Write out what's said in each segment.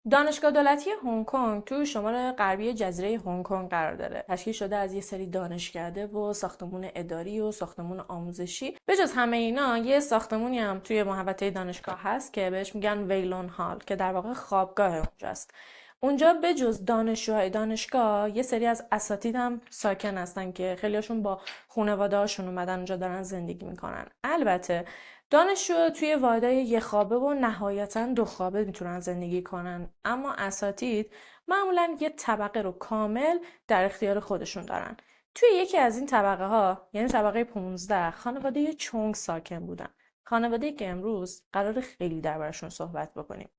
دانشگاه دولتی هنگ کنگ تو شمال غربی جزیره هنگ کنگ قرار داره. تشکیل شده از یه سری دانشکده و ساختمون اداری و ساختمون آموزشی. به جز همه اینا یه ساختمونی هم توی محوطه دانشگاه هست که بهش میگن ویلون هال که در واقع خوابگاه اونجاست. اونجا به جز دانشجوهای دانشگاه یه سری از اساتید هم ساکن هستن که خیلیاشون با خانواده هاشون اومدن اونجا دارن زندگی میکنن. البته دانشجو توی واحدهای یه خوابه و نهایتاً دو خوابه میتونن زندگی کنن، اما اساتید معمولاً یه طبقه رو کامل در اختیار خودشون دارن. توی یکی از این طبقه ها، یعنی طبقه 15، خانواده چونگ ساکن بودن. خانواده‌ای که امروز قرار خیلی دربارشون صحبت بکنیم.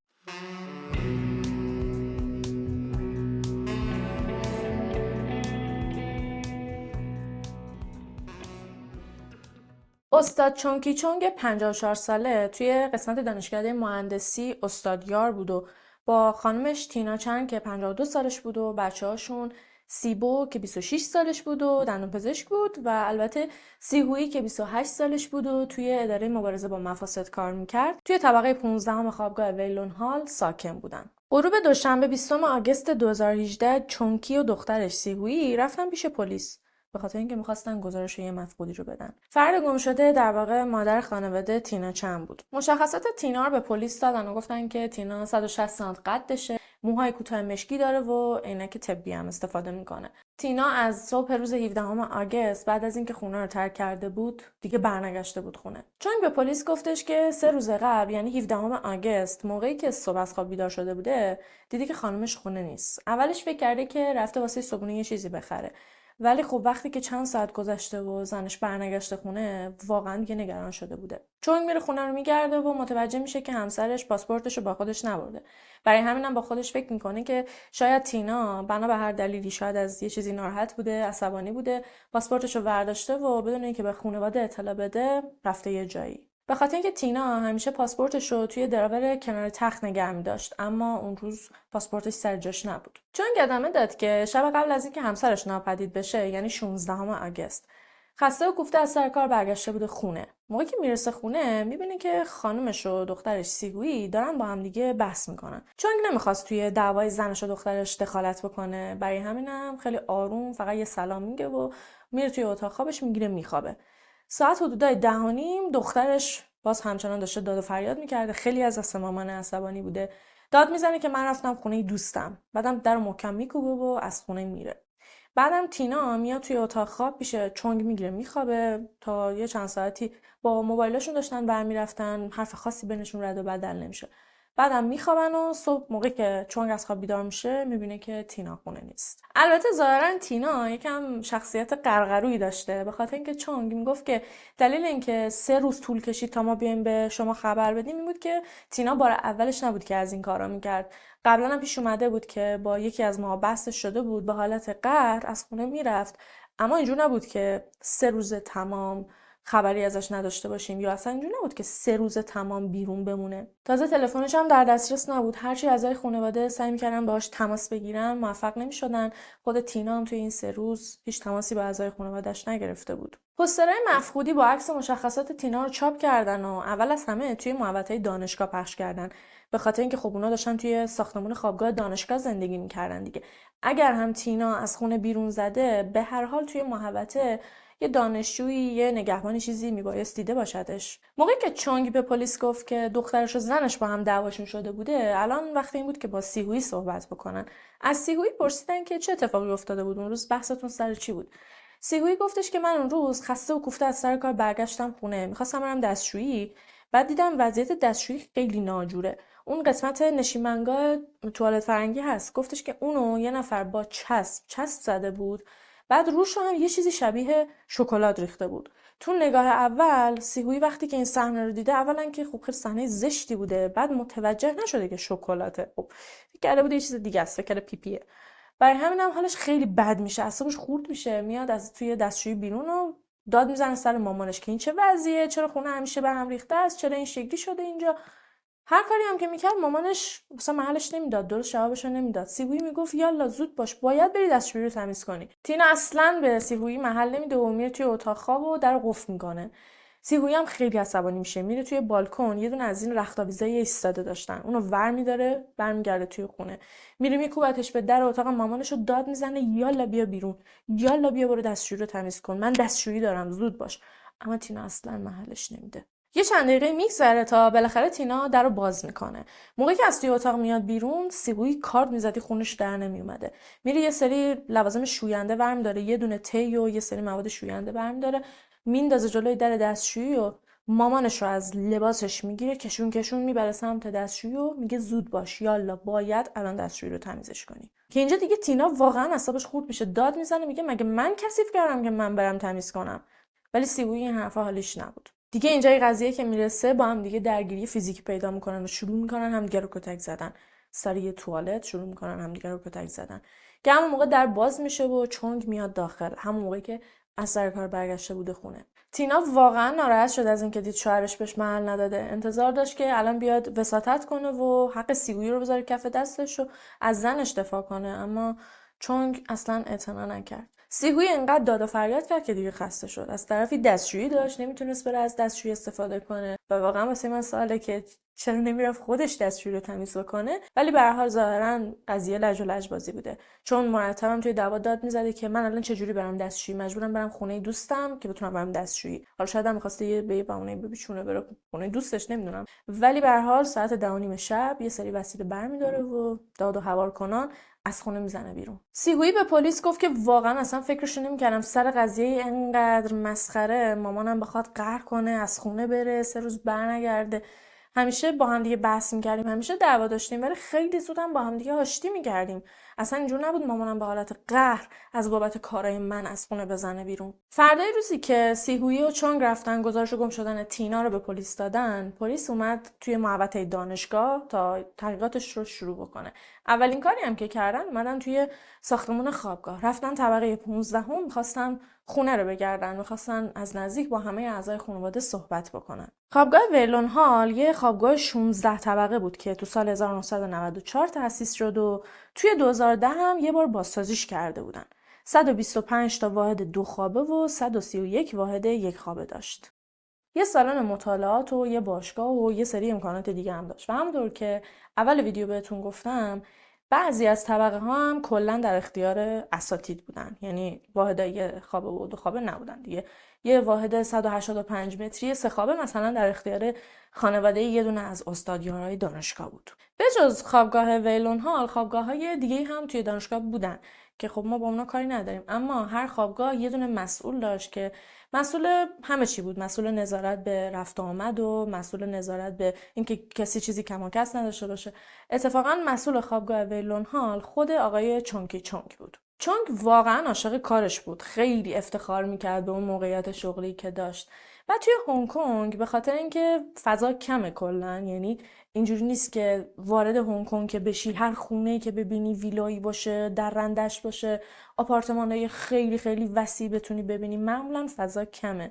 استاد چونکی چونگ 54 ساله توی قسمت دانشکده مهندسی استادیار بود و با خانمش تینا چند که 52 سالش بود و بچه هاشون سیبو که 26 سالش بود و دندون پزشک بود و البته سیهویی که 28 سالش بود و توی اداره مبارزه با مفاسد کار میکرد توی طبقه 15 خوابگاه ویلون هال ساکن بودن. غروب دوشنبه 20 آگوست 2018 چونکی و دخترش سیهویی رفتن پیش پلیس به خاطر اینکه می‌خواستن گزارش یه مفقودی رو بدن. فرد گم شده در واقع مادر خانواده تینا چند بود. مشخصات تینا رو به پلیس دادن و گفتن که تینا 160 سانت قدشه، موهای کوتاه مشکی داره و عینک طبی هم استفاده میکنه. تینا از صبح روز 17 آگوست بعد از اینکه خونه رو ترک کرده بود دیگه برنگشته بود خونه. چون به پلیس گفتش که 3 روز قبل یعنی 17 آگوست موقعی که صبح از خواب بیدار شده بوده دیدی که خانمش خونه نیست. اولش فکر کرده که رفته واسه صبحونه یه چیزی بخره. ولی خب وقتی که چند ساعت گذشته و زنش برنگشته خونه واقعا دیگه نگران شده بوده. چون میره خونه رو میگرده و متوجه میشه که همسرش پاسپورتش رو با خودش نبرده. برای همینم با خودش فکر میکنه که شاید تینا بنا به هر دلیلی شاید از یه چیزی ناراحت بوده، عصبانی بوده، پاسپورتش رو برداشته و بدون اینکه به خانواده اطلاع بده رفته یه جایی. به خاطر اینکه تینا همیشه پاسپورتش رو توی دراور کنار تخت نگه می‌داشت، اما اون روز پاسپورتش سر جاش نبود. چون ادامه داد که شب قبل از اینکه همسرش ناپدید بشه یعنی 16 آگوست خسته و کوفته از سر کار برگشته بوده خونه. موقعی که میرسه خونه میبینه که خانمش و دخترش سیگویی دارن با هم دیگه بحث میکنن. چون نمیخواست توی دعوای زنش و دخترش دخالت بکنه، برای همینم خیلی آروم فقط یه سلام میگه و میره توی اتاق خوابش میگیره میخوابه. ساعت حدودای 10:30 دخترش باز همچنان داشته داد و فریاد میکرده، خیلی از دست مامان عصبانی بوده. داد میزنه که من رفتم خونه دوستم. بعدم در محکم میکوبه و از خونه میره. بعدم تینا میاد توی اتاق خواب پیش چونگ میگیره میخوابه تا یه چند ساعتی با موبایلشون داشتن برمیرفتن، حرف خاصی بینشون رد و بدل نمیشه. بعدم میخوابن و صبح موقعی که چونگ از خواب بیدار میشه میبینه که تینا خونه نیست. البته ظاهرا تینا یکم شخصیت قرقرویی داشته، به خاطر اینکه چونگ میگفت که دلیل اینکه 3 روز طول کشید تا ما بیایم به شما خبر بدیم این بود که تینا بار اولش نبود که از این کارا میکرد. قبلا هم پیش اومده بود که با یکی از ما بحثش شده بود، به حالت قهر از خونه میرفت، اما اینجور نبود که 3 روز تمام خبری ازش نداشته باشیم، یا اصلا اینجور نبود که 3 روز تمام بیرون بمونه. تازه تلفنش هم در دسترس نبود، هرچی اعضای خانواده سعی میکردن باهاش تماس بگیرن موفق نمیشدن. خود تینا هم توی این 3 روز هیچ تماسی با اعضای خانواده‌اش نگرفته بود. پوسترهای مفقودی با عکس مشخصات تینا رو چاپ کردن و اول از همه توی محوطه دانشگاه پخش کردن، به خاطر اینکه خب اونا داشتن توی ساختمان خوابگاه دانشگاه زندگی میکردن دیگه. اگر هم تینا از خونه بیرون زده به هر حال توی محوطه یه دانشجویی، یه نگهبانی چیزی میبایست دیده باشدش. موقعی که چونگ به پلیس گفت که دخترش و زنش با هم دعواشون شده بوده، الان وقت این بود که با سیهویی صحبت بکنن. از سیهویی پرسیدن که چه اتفاقی افتاده بود اون روز، بحثتون سر چی بود. سیهویی گفتش که من اون روز خسته و کوفته از سر کار برگشتم خونه، میخواستم برم دستشویی، بعد دیدم وضعیت دستشویی خیلی ناجوره. اون قسمت نشیمنگاه توالت فرنگی هست، گفتش که اونو یه نفر با چسب زده بود، بعد روش هم یه چیزی شبیه شکلات ریخته بود. تو نگاه اول سیهویی وقتی که این صحنه رو دیده، اولا که خب خیلی صحنه زشتی بوده، بعد متوجه نشده که شکلاته. خب فکر کرده بود یه چیز دیگه است، فکر کرده پیپیه. برای همین هم حالش خیلی بد میشه، اعصابش خورد میشه، میاد از توی دستشویی بیرون و داد میزنه سر مامانش که این چه وضعیه، چرا خونه همیشه به هم ریخته است، چرا این شکلی شده اینجا. هر کاری هم که میکرد مامانش مثلا محلش نمیداد، درست جوابشو نمیداد. سیبویی میگفت یالا زود باش، باید بری دستشویی رو تمیز کنی. تینا اصلا به سیبویی محل نمیده و میره توی اتاق خواب و در قفل میکنه. سیهویی هم خیلی عصبانی میشه، میره توی بالکن، یه دونه از این رختاویزای ایستاده داشتن، اونو ور میداره، برمیگرده توی خونه، میره میکوبتش به در اتاق مامانشو، داد میزنه یالا بیا بیرون، یالا بیا برو دستشویی رو تمیز کن، من دستشویی دارم زود باش. اما تینا اصلا محلش نمیده. یه چند دقیقه میگذره تا بالاخره تینا درو باز میکنه. موقعی که از توی اتاق میاد بیرون، سیهویی کارد میزدی خونش در نمیومده. میره یه سری لوازم شوینده برمیداره، یه دونه تی و یه سری مواد شوینده برمیداره، میندازه جلوی در دستشویی و مامانش رو از لباسش میگیره، کشون کشون میبره سمت دستشویی و میگه زود باش یالا باید الان دستشویی رو تمیزش کنی. که اینجا دیگه تینا واقعا اعصابش خورد میشه، داد میزنه، میگه مگه من کثیف کردم که من برم تمیز کنم؟ ولی سیبویی این حرفا حالیش نبود. دیگه اینجا این قضیه که میرسه با هم دیگه درگیری فیزیکی پیدا میکنن و شروع میکنن همدیگه رو کتک زدن. سر یه توالت شروع میکنن همدیگه رو کتک زدن. که همون موقع در باز میشه و چونگ میاد داخل، همون موقعی که از سر کار برگشته بوده خونه. تینا واقعا ناراحت شد از اینکه دید شوهرش بهش محل نداده. انتظار داشت که الان بیاد وساطت کنه و حق سیبویی رو بذاره کف دستش و از زنش دفاع کنه، اما چونگ اصلا اعتنا نکرد. سیهویی انقدر داد و فریاد کرد که دیگه خسته شد. از طرفی دستشویی داشت، نمیتونست بره از دستشویی استفاده کنه و واقعا واسه من سواله که چرا نمیرفت خودش دستشویی رو تمیز بکنه. ولی به هر حال ظاهرا قضیه لج و لج بازی بوده، چون مرتبم توی دعوا داد میزده که من الان چجوری برم دستشویی، مجبورم برم خونه دوستم که بتونم برم دستشویی. حالا شاید هم می‌خواسته به بهونه ببیچونه بره خونه دوستش، نمیدونم. ولی به هر حال ساعت 10:30 شب یه سری وسیله برمی‌داره و داد و هوار کنان از خونه میزنه بیرون. سیهویی به پلیس گفت که واقعا اصلا فکرشو نمی‌کردم سر قضیه اینقدر مسخره مامانم بخواد قهر کنه، از خونه بره، 3 روز برنگرده. همیشه با هم دیگه بحث می‌کردیم، همیشه دعوا داشتیم، ولی خیلی زودم با هم دیگه آشتی می‌کردیم. اصلا اینجور نبود مامانم به حالت قهر از بابت کارای من از خونه بزنه بیرون. فردای روزی که سیهویی و چونگ رفتن گزارش گم شدن تینا رو به پلیس دادن، پلیس اومد توی محوطه دانشگاه تا تحقیقاتش رو شروع بکنه. اولین کاری هم که کردن اومدن توی ساختمون خوابگاه، رفتن طبقه 15 میخواستن خونه رو بگردن، میخواستن از نزدیک با همه اعضای خانواده صحبت بکنن. خوابگاه ویلون هال یه خوابگاه 16 طبقه بود که تو سال 1994 تأسیس شد و توی 2010 هم یه بار بازسازیش کرده بودن. 125 تا واحد 2 خوابه و 131 واحد 1 خوابه داشت. یه سالن مطالعات و یه باشگاه و یه سری امکانات دیگه هم داشت. و همونطور که اول ویدیو بهتون گفتم، بعضی از طبقه ها هم کلا در اختیار اساتید بودن، یعنی واحدای خوابه و 2 خوابه نبودن دیگه. یه واحد 185 متری 3 خوابه مثلا در اختیار خانواده یه دونه از استادیارهای دانشگاه بود. به جز خوابگاه ویلون هال، خوابگاه‌های دیگه هم توی دانشگاه بودن که خب ما با اونا کاری نداریم، اما هر خوابگاه یه دونه مسئول داشت که مسئول همه چی بود، مسئول نظارت به رفت و آمد و مسئول نظارت به اینکه کسی چیزی کم و کس نداشته باشه. اتفاقا مسئول خوابگاه ویلون هال خود آقای چونکی چونگ بود. چونگ واقعا عاشق کارش بود، خیلی افتخار میکرد به اون موقعیت شغلی که داشت. و توی هنگ کنگ به خاطر اینکه فضا کمه کلا، یعنی اینجوری نیست که وارد هنگ کنگ که بشی هر خونه‌ای که ببینی ویلایی باشه، درندش باشه، آپارتمان‌های خیلی خیلی وسیع بتونی ببینی. معمولا فضا کمه.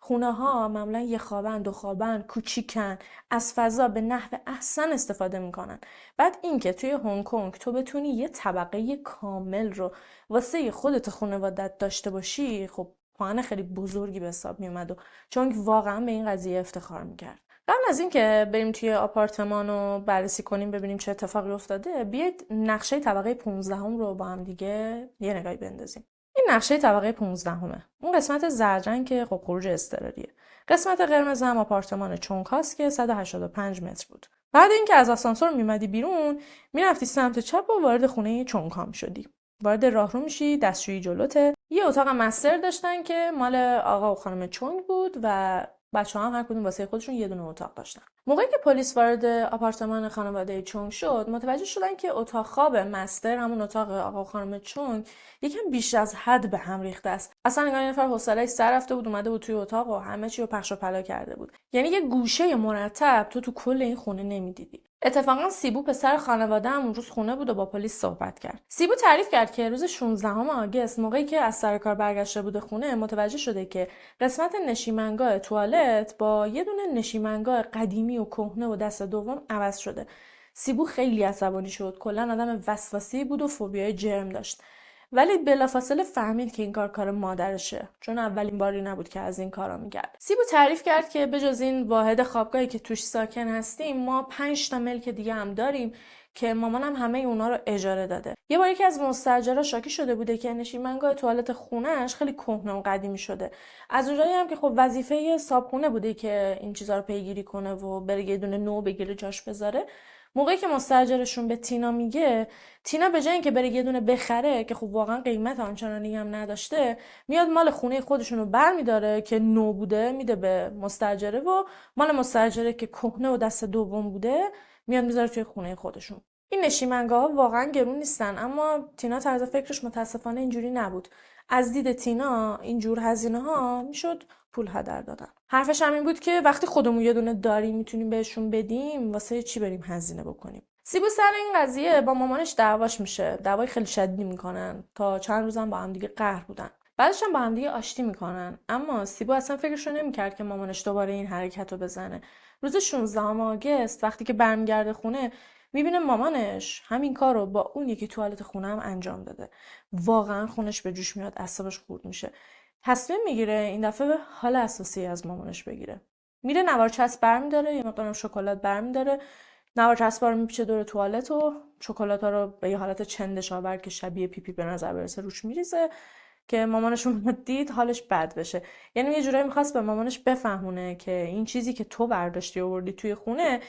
خونه ها معمولا 1 خوابن، 2 خوابن، کوچیکن، از فضا به نحو احسن استفاده میکنن. بعد اینکه توی هنگ کنگ تو بتونی یه طبقه کامل رو واسه خودت خانوادت داشته باشی، خب پوان خیلی بزرگی به حساب میومد و چون واقعا به این قضیه افتخار میکرد. قبل از اینکه بریم توی آپارتمان رو بررسی کنیم ببینیم چه اتفاقی افتاده، بیایید نقشه طبقه 15 رو با هم دیگه یه نگاهی بندازیم. این نقشه طبقه 15 اون قسمت زرد که خب خروج اضطراریه. قسمت قرمز هم آپارتمان چونگ هاست که 185 متر بود. بعد اینکه از آسانسور میمدی بیرون، میرفتی سمت چپ و وارد خونه چونگ ها میشدی. وارد راهرو میشی، دستشویی جلوته. یه اتاق مستر داشتن که مال آقا و خانم چونگ بود و بچه‌ها هم هر کدوم واسه خودشون یه دونه اتاق داشتن. موقعی که پلیس وارد آپارتمان خانواده چونگ شد، متوجه شدن که اتاق خواب مستر، همون اتاق آقا و خانم چونگ، یکم بیش از حد به هم ریخته است. اصلا انگار یه نفر حوصله‌اش سر رفته بود، اومده بود توی اتاق و همه چی رو پخش و پلا کرده بود. یعنی یه گوشه مرتب تو کل این خونه نمیدیدی. اتفاقا سیبو پسر خانواده هم اون روز خونه بود و با پلیس صحبت کرد. سیبو تعریف کرد که روز 16 آگوست موقعی که از سر کار برگشته بوده خونه، متوجه شده که قسمت نشیمنگاه توالت با یه دونه نشیمنگاه قدیمی و کهنه و دست دوم عوض شده. سیبو خیلی عصبانی شد. کلا آدم وسواسی بود و فوبیای جرم داشت. ولی بلافاصله فهمید که این کار مادرشه، چون اولین باری نبود که از این کارا میکرد. سیبو تعریف کرد که بجز این واحد خوابگاهی که توش ساکن هستیم، ما 5 تا ملک دیگه هم داریم که مامانم همه اونا رو اجاره داده. یه بار یکی از مستاجرا شاکی شده بوده که نشیمنگاه توالت خونه‌اش خیلی کهنه و قدیمی شده. از اونجایی هم که خب وظیفه صابخونه بوده که این چیزا رو پیگیری کنه و بره یه دونه نو بگیره جاش بذاره. موقعی که مستاجرشون به تینا میگه، تینا به جای اینکه بره یه دونه بخره که خب واقعا قیمت آنچنانی هم نداشته، میاد مال خونه خودشون رو برمیداره که نو بوده میده به مستاجره و مال مستاجره که کهنه و دست دوم بوده میاد میذاره توی خونه خودشون. این نشیمنگاه ها واقعا گرون نیستن، اما تینا طرز فکرش متاسفانه اینجوری نبود. از دید تینا اینجور هزینه ها میشد پول هدر دادن. حرفش هم این بود که وقتی خودمون یه دونه داریم میتونیم بهشون بدیم، واسه چی بریم هزینه بکنیم. سیبو سر این قضیه با مامانش دعواش میشه، دعوای خیلی شدیدی میکنن، تا چند روزم با هم دیگه قهر بودن. بعدش هم با هم دیگه آشتی میکنن، اما سیبو اصلا فکرشو نمیکرد که مامانش دوباره این حرکت رو بزنه. روز 16 آگوست وقتی که برمیگرده خونه، میبینه مامانش همین کار رو با اون یکی توالت خونه هم انجام داده. واقعا خونش به جوش میاد، اعصابش خورد میشه. تصمیم میگیره این دفعه حال اساسی از مامانش بگیره. میره نوار چسب برمیداره، یه مقدارم شکلات برمیداره، نوار چسبا رو میپیچه دور توالت و شکلات‌ها رو به یه حالت چندشاور که شبیه پیپی به نظر برسه روش میریزه که مامانشون دید حالش بد بشه. یعنی یه جورایی میخواست به مامانش بفهمونه که این چیزی که تو برداشتی آوردی توی خونه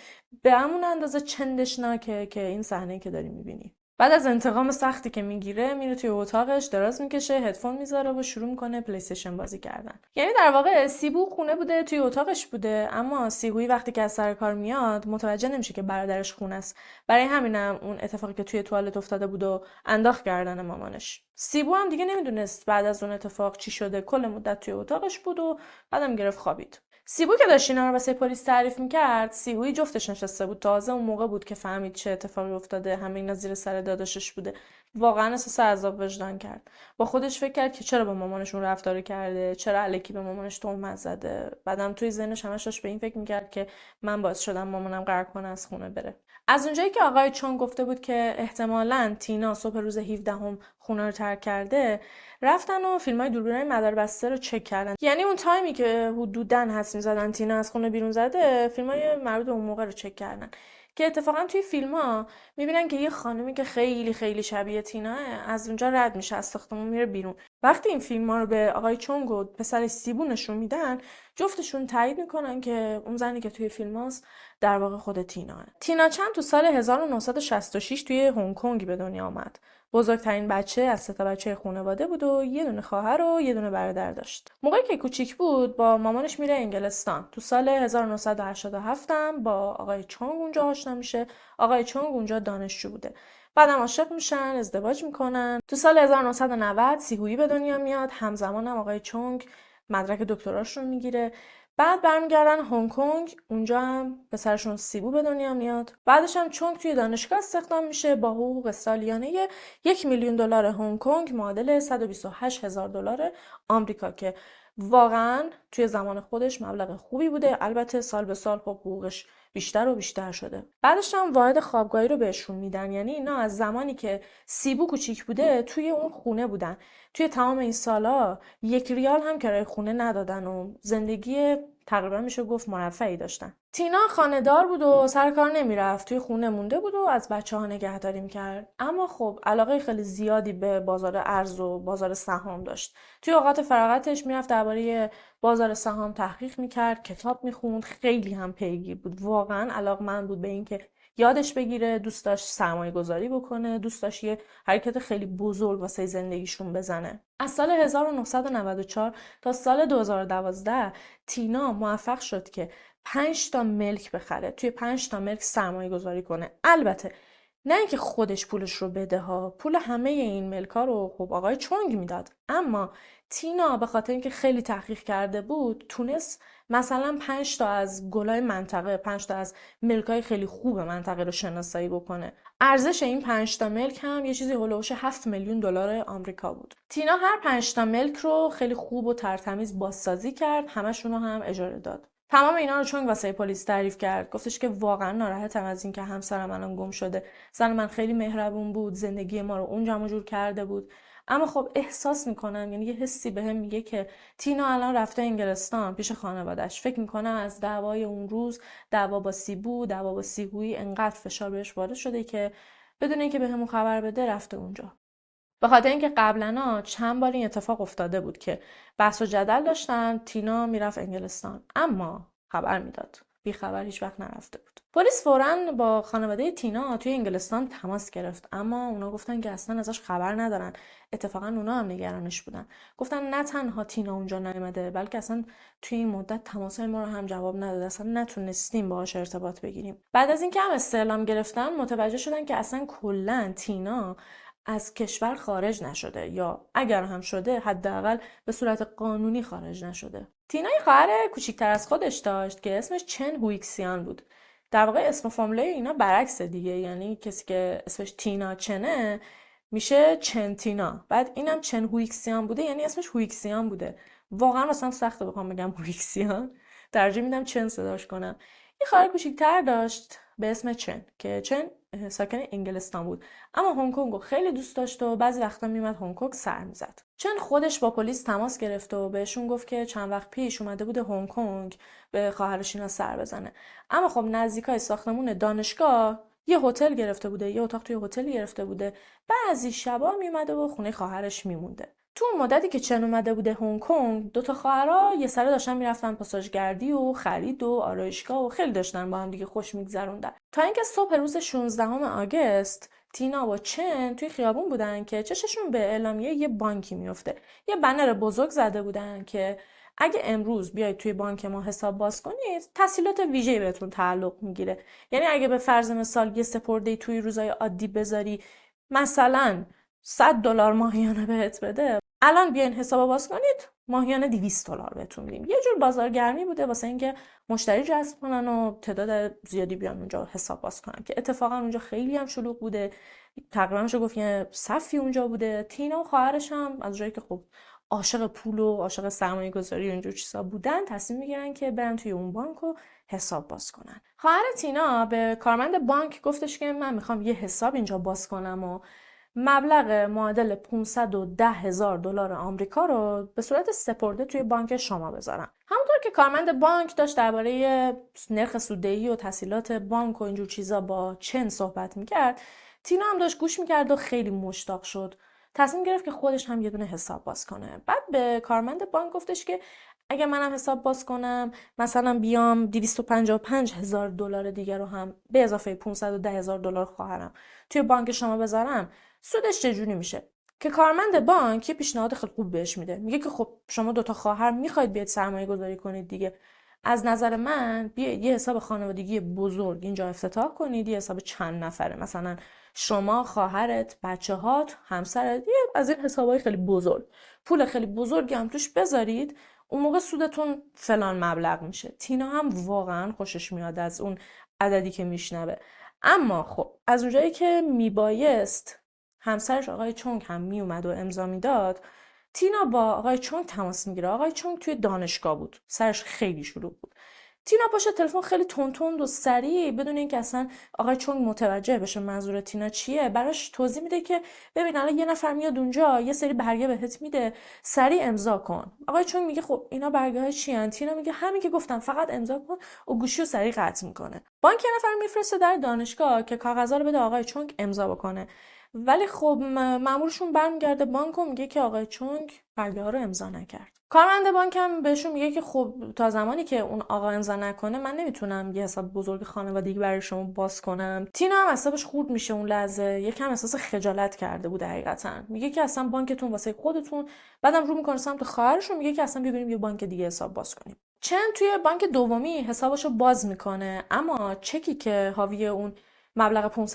به همون اندازه چندشناکه که این صحنه‌ای که داری میبینی. بعد از انتقام سختی که میگیره، میره توی اتاقش، دراز میکشه، هدفون میذاره و شروع میکنه پلی استیشن بازی کردن. یعنی در واقع سیبو خونه بوده، توی اتاقش بوده، اما سیبویی وقتی که از سر کار میاد متوجه نمیشه که برادرش خونه است. برای همینم اون اتفاقی که توی توالت افتاده بود و انداخت گردن مامانش. سیبو هم دیگه نمیدونست بعد از اون اتفاق چی شده، کل مدت توی اتاقش بود و بعدم گرفت خوابید. سیبو که داشت اینا رو واسه پلیس تعریف میکرد، سیبویی جفتش نشسته بود. تازه اون موقع بود که فهمید چه اتفاقی افتاده، همه اینا زیر سر داداشش بوده. واقعا احساس عذاب وجدان کرد. با خودش فکر کرد که چرا با مامانشون رفتار کرده، چرا الکی به مامانش تهمت زده. بعدم توی ذهنش همش داشت به این فکر میکرد که من باعث شدم مامانم قرار کنه از خونه بره. از اونجایی که آقای چون گفته بود که احتمالاً تینا صبح روز 17 خونه رو ترک کرده، رفتن و فیلمای دوربینای مداربسته رو چک کردن. یعنی اون تایمی که حدوداً حدس می‌زدن تینا از خونه بیرون زده، فیلمای مربوط به اون موقع رو چک کردن. که اتفاقا توی فیلم‌ها می‌بینن که یه خانمی که خیلی خیلی شبیه تینا از اونجا رد میشه، از ساختمون میره بیرون. وقتی این فیلم‌ها رو به آقای چونگ و پسرش سیبو نشون میدن، جفتشون تایید میکنن که اون زنی که توی فیلم‌هاست در واقع خود تیناه. تینا چند تو سال 1966 توی هنگ کنگ به دنیا آمد. بزرگترین بچه از 3 تا بچه خانواده بود و یه دونه خواهر و یه دونه برادر داشت. موقعی که کوچیک بود با مامانش میره انگلستان. تو سال 1987 هم با آقای چونگ اونجا آشنا میشه. آقای چونگ اونجا دانشجو بوده. بعدم عاشق میشن، ازدواج میکنن. تو سال 1990 سیهویی به دنیا میاد. همزمان هم آقای چونگ مدرک دکتراش رو میگیره. بعد برمیگردن هنگ کنگ، اونجا هم پسرشون سیبو به دنیا میاد. بعدش هم چونگ توی دانشگاه استخدام میشه با حقوق سالیانه $1,000,000 هنگ کنگ معادل $128,000 آمریکا که واقعا توی زمان خودش مبلغ خوبی بوده. البته سال به سال خب حقوقش بیشتر و بیشتر شده. بعدش هم واحد خوابگاهی رو بهشون میدن. یعنی اینا از زمانی که سیبو کوچیک بوده توی اون خونه بودن. توی تمام این سالا 1 ریال هم کرایه خونه ندادن و زندگی تقریبا میشه گفت مرفهی داشتن. تینا خانه‌دار بود و سر کار نمیرفت، توی خونه مونده بود و از بچه‌ها نگهداری میکرد. اما خب علاقه خیلی زیادی به بازار ارز و بازار سهام داشت. توی اوقات فراغتش میرفت درباره بازار سهام تحقیق میکرد، کتاب میخوند، خیلی هم پیگیر بود. واقعا علاقه‌مند بود به اینکه یادش بگیره، دوست داشت سرمایه گذاری بکنه، دوست داشت یه حرکت خیلی بزرگ واسه زندگیشون بزنه. از سال 1994 تا سال 2012 تینا موفق شد که 5 تا ملک بخره، توی 5 تا ملک سرمایه گذاری کنه. البته نه اینکه خودش پولش رو بده ها، پول همه این ملکا رو خب آقای چونگ میداد، اما تینا به خاطر اینکه خیلی تحقیق کرده بود تونست مثلا 5 تا از گلای منطقه، 5 تا از ملکای خیلی خوب منطقه رو شناسایی بکنه. ارزش این 5 تا ملک هم یه چیزی هولوش $7,000,000 آمریکا بود. تینا هر 5 تا ملک رو خیلی خوب و ترتمیز بازسازی کرد، همشون رو هم اجاره داد. تمام اینا رو چون واسه پلیس تعریف کرد. گفتش که واقعا ناراحتم از اینکه همسرم الان گم شده. زن من خیلی مهربون بود، زندگی ما رو اون جمع جور کرده بود، اما خب احساس میکنم، یعنی یه حسی بهم میگه که تینا الان رفته انگلستان پیش خانواده‌اش. فکر میکنم از دعوای اون روز، دعوا با سیبو، دعوا با سیگویی، انقدر فشار بهش وارد شده که بدون اینکه بهمون خبر بده رفته اونجا. به خاطر اینکه قبلا چند بار این اتفاق افتاده بود که بحث و جدل داشتن، تینا میرفت انگلستان اما خبر میداد، بی خبر هیچ وقت نرفته بود. پلیس فوراً با خانواده تینا توی انگلستان تماس گرفت، اما اونا گفتن که اصلا ازش خبر ندارن. اتفاقا اونا هم نگرانش بودن، گفتن نه تنها تینا اونجا نیومده، بلکه اصلا توی این مدت تماسای ما رو هم جواب نداده، اصلا نتونستیم باهاش ارتباط بگیریم. بعد از اینکه هم استعلام گرفتن متوجه شدن که اصلا کلا تینا از کشور خارج نشده، یا اگر هم شده حداقل به صورت قانونی خارج نشده. تینا یه خواهر کوچیک‌تر از خودش داشت که اسمش چن هویکسیان بود. در واقع اسم و فامیله اینا برعکس دیگه، یعنی کسی که اسمش تینا چنه میشه چن تینا، بعد اینم چن هویکسیان بوده یعنی اسمش هویکسیان بوده. واقعا مثلا سخته بخوام بگم هویکسیان، ترجیح میدم چن صداش کنم. یه خواهر کوچیک‌تر داشت به اسم چن که چن ساکن انگلستان بود، اما هنگ کنگ رو خیلی دوست داشت و بعضی وقتا میومد هنگ کنگ سر میزد. چن خودش با پلیس تماس گرفت و بهشون گفت که چند وقت پیش اومده بوده هنگ کنگ به خواهرش اینا سر بزنه، اما خب نزدیکای ساختمون دانشگاه یه هتل گرفته بوده، یه اتاق توی هتل گرفته بوده، بعضی شبا میومده و خونه خواهرش میمونده. تو اون مدتی که چن اومده بوده هنگ کنگ، دوتا خواهرها یه سره داشتن میرفتن پاساژگردی و خرید و آرایشگاه و خیلی داشتن با هم دیگه خوش میگذروندن، تا اینکه صبح روز 16 آگوست تینا و چن توی خیابون بودن که چششون به اعلامیه یه بانکی میفته. یه بنر بزرگ زده بودن که اگه امروز بیاید توی بانک ما حساب باز کنید تسهیلات ویژه‌ای بهتون تعلق میگیره. یعنی اگه به فرض مثال یه سپرده‌ای توی روزای عادی بذاری، مثلا $100 ماهیانه بهت بده، الان بیاین حساب باز کنید ماهیانه $200 بهتون میدیم. یه جور بازارگرمی بوده واسه اینکه مشتری جذب کنن و تعداد زیادی بیان اونجا حساب باز کنن، که اتفاقا اونجا خیلی هم شلوغ بوده. تقریبا میشه گفت یه صفی اونجا بوده. تینا و خواهرش هم از جایی که خب عاشق پول و عاشق سرمایه گذاری و اینجور چیزا بودن، تصمیم میگیرن که برن توی اون بانک و حساب باز کنن. خواهر تینا به کارمند بانک گفتش که من میخوام یه حساب اینجا باز کنم و مبلغ معادل $510,000 آمریکا رو به صورت سپرده توی بانک شما بذارم. همونطور که کارمند بانک داشت درباره نرخ سوددهی و تسهیلات بانک و اینجور چیزا با چن صحبت میکرد، تینا هم داشت گوش میکرد و خیلی مشتاق شد. تصمیم گرفت که خودش هم یه دونه حساب باز کنه. بعد به کارمند بانک گفتش که اگه منم حساب باز کنم، مثلا بیام $255,000 دیگه رو هم به اضافه $510,000 خواهرم توی بانک شما بذارم، سودش چجوری میشه؟ که کارمند بانک یه پیشنهاد خیلی خوب بهش میده. میگه که خب شما دوتا خواهر میخواید بیاید سرمایه گذاری کنید دیگه، از نظر من بیاید یه حساب خانوادگی بزرگ اینجا افتتاح کنید، یه حساب چند نفره، مثلا شما، خواهرت، بچه‌هات، همسرت، یه از این حسابای خیلی بزرگ، پول خیلی بزرگی هم توش بذارید، اون موقع سودتون فلان مبلغ میشه. تینا هم واقعا خوشش میاد از اون عددی که میشنوه. اما خب از اونجایی که میبایست همسرش آقای چونگ هم میومد و امضا میداد، تینا با آقای چونگ تماس میگیره. آقای چونگ توی دانشگاه بود، سرش خیلی شلوغ بود. تینا باشه تلفن خیلی تند و سریع، بدون اینکه اصلا آقای چونگ متوجه بشه منظور تینا چیه، براش توضیح میده که ببین الان یه نفر میاد اونجا یه سری برگه بهت میده، سریع امضا کن. آقای چونگ میگه خب اینا برگه های چی ان؟ تینا میگه همین که گفتم، فقط امضا کن، و گوشی رو سریع قطع میکنه. بانک یه نفر میفرسته در دانشگاه که کاغذا رو بده آقای چونگ امضا بکنه، ولی خب مامورشون برمیگرده بانک و میگه که آقای چونگ برگه ها رو امضا نکرد. کارمند بانک هم بهشون میگه که خب تا زمانی که اون آقا امضا نکنه من نمیتونم یه حساب بزرگ خانوادگی برای شما باز کنم. تینا هم اعصابش خورد میشه اون لحظه، یکم احساس خجالت کرده بود حقیقتا. میگه که اصلا بانکتون واسه خودتون، بعدم رو میکنه سمت خواهرش و میگه که اصلا ببینیم یه بانک دیگه حساب باز کنیم. چند توی بانک دومی حسابشو باز میکنه، اما چکی که حاوی اون مبلغ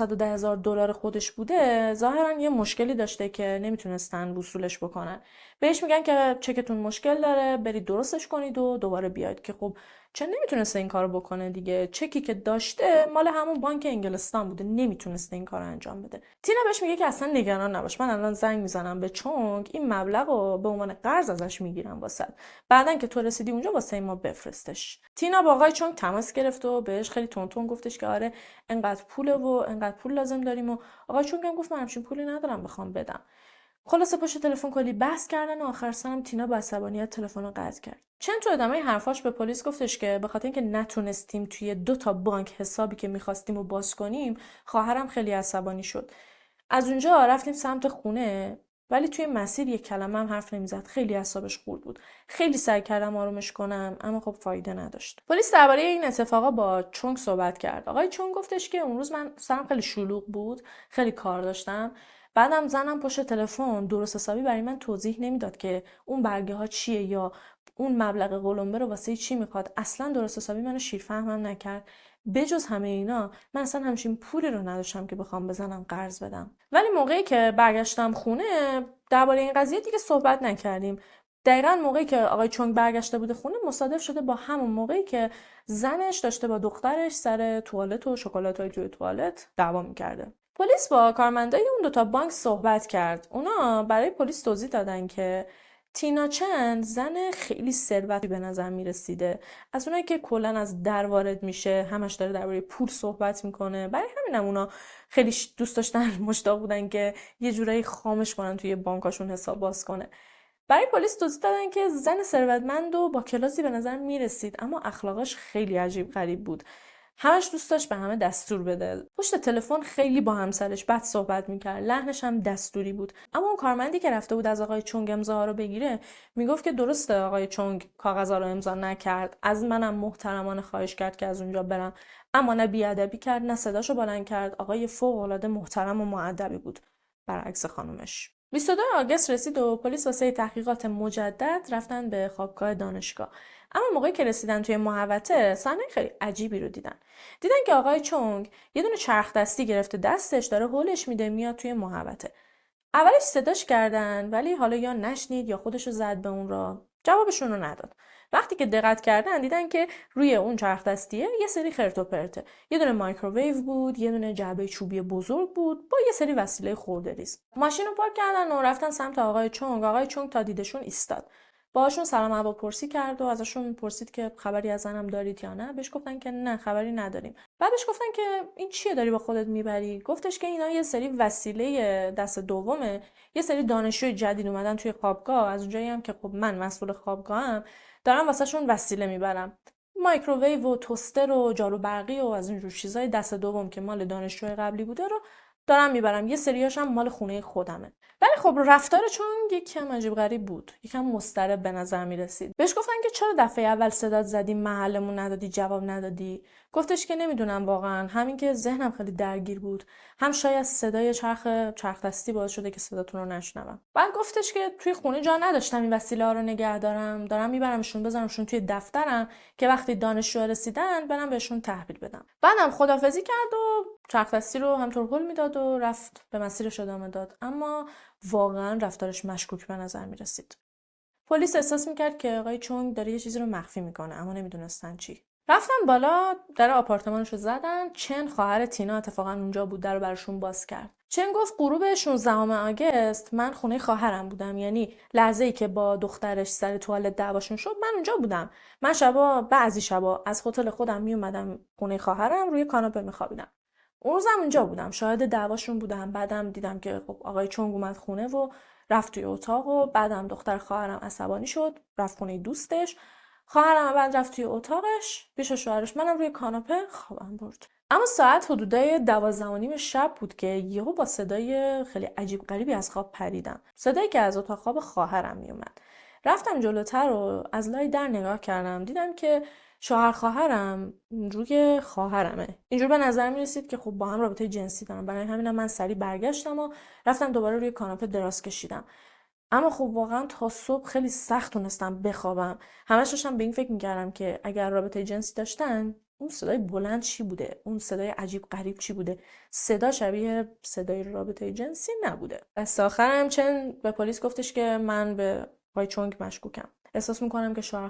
$510,000 خودش بوده ظاهرا یه مشکلی داشته که نمیتونستن وصولش بکنن. بهش میگن که چکتون مشکل داره، برید درستش کنید و دوباره بیاید، که خب چه نمیتونسته این کارو بکنه دیگه، چکی که داشته مال همون بانک انگلستان بوده، نمیتونسته این کارو انجام بده. تینا بهش میگه که اصلا نگران نباش، من الان زنگ میزنم به چونگ، این مبلغ رو به عنوان قرض ازش میگیرم واسط، بعدن که تو رسیدی اونجا واسه ما بفرستش. تینا با آقای چونگ تماس گرفت و بهش خیلی تون گفتش که آره انقدر پوله و انقدر پول لازم داریم، و آقای چونگ هم گفت من همچین پولی ندارم بخوام بدم. خلاصه پشت تلفن کلی بحث کردن و آخر سرم تینا با عصبانیت تلفن رو قطع کرد. چن تو ادامه حرفاش به پلیس گفتش که به خاطر اینکه نتونستیم توی 2 بانک حسابی که می‌خواستیم رو باز کنیم، خواهرم خیلی عصبانی شد. از اونجا رفتیم سمت خونه، ولی توی مسیر یک کلمه هم حرف نمیزد. خیلی اعصابش خورد بود. خیلی سعی کردم آرومش کنم، اما خب فایده نداشت. پلیس درباره این اتفاقا با چونگ صحبت کرد. آقای چونگ گفتش که اون روز من سرم خیلی شلوغ بود، خیلی کار داشتم. بعدم زنم پشت تلفن درست حسابی برای من توضیح نمیداد که اون برگه ها چیه یا اون مبلغ قلمبه رو واسه چی میخواد. اصلا درست حسابی منو شیرفهمم نکرد. بجز همه اینا من اصلا همچین پولی رو نداشتم که بخوام بزنم قرض بدم. ولی موقعی که برگشتم خونه درباره این قضیه دیگه صحبت نکردیم. دقیقا موقعی که آقای چونگ برگشته بوده خونه مصادف شده با همون موقعی که زنش داشته با دخترش سر توالت و شکلاتای توی توالت دعوا میکرده. پلیس با کارمندای اون 2 بانک صحبت کرد. اونا برای پلیس توضیح دادن که تینا چن زن خیلی ثروتی به نظر میرسیده، از اونایی که کلا از در وارد میشه، همش داره درباره پول صحبت میکنه. برای همینم اونا خیلی دوست داشتن، مشتاق بودن که یه جورایی خامش کنن توی بانکاشون حساب باز کنه. برای پلیس توضیح دادن که زن ثروتمند و با کلاسی به نظر میرسید، اما اخلاقش خیلی عجیب غریب بود. همش دوست داشت به همه دستور بده. پشت تلفن خیلی با همسرش بد صحبت میکرد. لحنش هم دستوری بود. اما اون کارمندی که رفته بود از آقای چونگ امضاها رو بگیره میگفت که درسته آقای چونگ کاغذها رو امضا نکرد. از منم محترمانه خواهش کرد که از اونجا برم. اما نه بیادبی کرد نه صداشو بلند کرد. آقای فوق‌العاده محترم و مؤدبی بود. برعکس خانومش. 22 آگوست رسید و پلیس واسه تحقیقات مجدد رفتن به خوابگاه دانشگاه. اما موقعی که رسیدن توی محوطه صحنه خیلی عجیبی رو دیدن که آقای چونگ یه دونه چرخ دستی گرفته دستش داره هولش میده میاد توی محوطه. اولش صداش کردن ولی حالا یا نشنید یا خودشو زد به اون را، جوابشون رو نداد. وقتی که دقت کردن دیدن که روی اون چرخ دستیه یه سری خرت و پرته. یه دونه مایکروویو بود، یه دونه جعبه چوبی بزرگ بود با یه سری وسیله خرده‌ریز. ماشین رو پارک کردن و رفتن سمت آقای چونگ. آقای چونگ تا دیدشون ایستاد. باهاشون سلام احوالپرسی کرد و ازشون پرسید که خبری از زنم دارید یا نه. بهش گفتن که نه خبری نداریم. بعدش گفتن که این چیه داری با خودت میبری؟ گفتش که اینا یه سری وسیله دست دومه. یه سری دانشجوی جدید اومدن توی خوابگاه، از اونجایی هم که خب من مسئول خوابگاهم دارم واسهشون وسیله میبرم. مایکروویو و توستر و جارو برقی و از این جور چیزای دست دوم که مال دانشجوی قبلی بوده رو دارم میبرم. یه سریاش هم مال خونه خودمه. ولی خب رفتار چون یکم عجیب غریب بود، یکم مضطرب به نظر میرسید. بهش گفتن که چرا دفعه اول صدات زدی محلمون ندادی جواب ندادی؟ گفتش که نمیدونم واقعا، همین که ذهنم خیلی درگیر بود، هم شاید صدای چرخ دستی باعث شده که صداتون رو نشنوم. بعد گفتش که توی خونه جا نداشتم این وسیله ها رو نگه دارم میبرمشون بذارمشون توی دفترم که وقتی دانشجو رسیدن برم بهشون تحویل بدم. بعدم خدافظی کرد و چرخ دستی رو همطور هول میداد و رفت به مسیرش ادامه داد. اما واقعا رفتارش مشکوک به نظر می رسید. پلیس احساس میکرد که آقای چونگ داره یه چیزی رو مخفی میکنه، اما نمیدونستن چی. رفتن بالا، در آپارتمانش رو زدن. چن خواهر تینا اتفاقا اونجا بود، در رو براشون باز کرد. چن گفت غروب 16 آگوست من خونه خواهرم بودم، یعنی لحظه‌ای که با دخترش سر توالت دعواشون شد من اونجا بودم. من بعضی شبا از هتل خودم میومدم خونه خواهرم، روی کاناپه میخوابیدم. اون روزم اونجا بودم، شاهد دعواشون بودم. بعدم دیدم که خب آقای چونگ اومد خونه و رفت توی اتاق و بعدم دختر خواهرم عصبانی شد رفت خونه دوستش. خواهرم بعد رفت توی اتاقش پیش شوهرش، منم روی کاناپه خوابم برد. اما ساعت حدودای 12:30 شب بود که یهو با صدای خیلی عجیب غریبی از خواب پریدم. صدایی که از اتاق خواب خواهرم میومد. رفتم جلوتر و از لای در نگاه کردم، دیدم که شوهر خواهرم روی خواهرمه. اینجور به نظر می رسید که خب با هم رابطه جنسی دارن. برای همینم من سریع برگشتم و رفتم دوباره روی کاناپه دراز کشیدم. اما خب واقعا تا صبح خیلی سخت تونستم بخوابم. همش داشتم به این فکر می‌کردم که اگر رابطه جنسی داشتن اون صدای بلند چی بوده؟ اون صدای عجیب غریب چی بوده؟ صدا شبیه صدای رابطه جنسی نبوده. از آخرم چن به پلیس گفتش که من به آقای چونگ مشکوکم. احساس می‌کنم که شوهر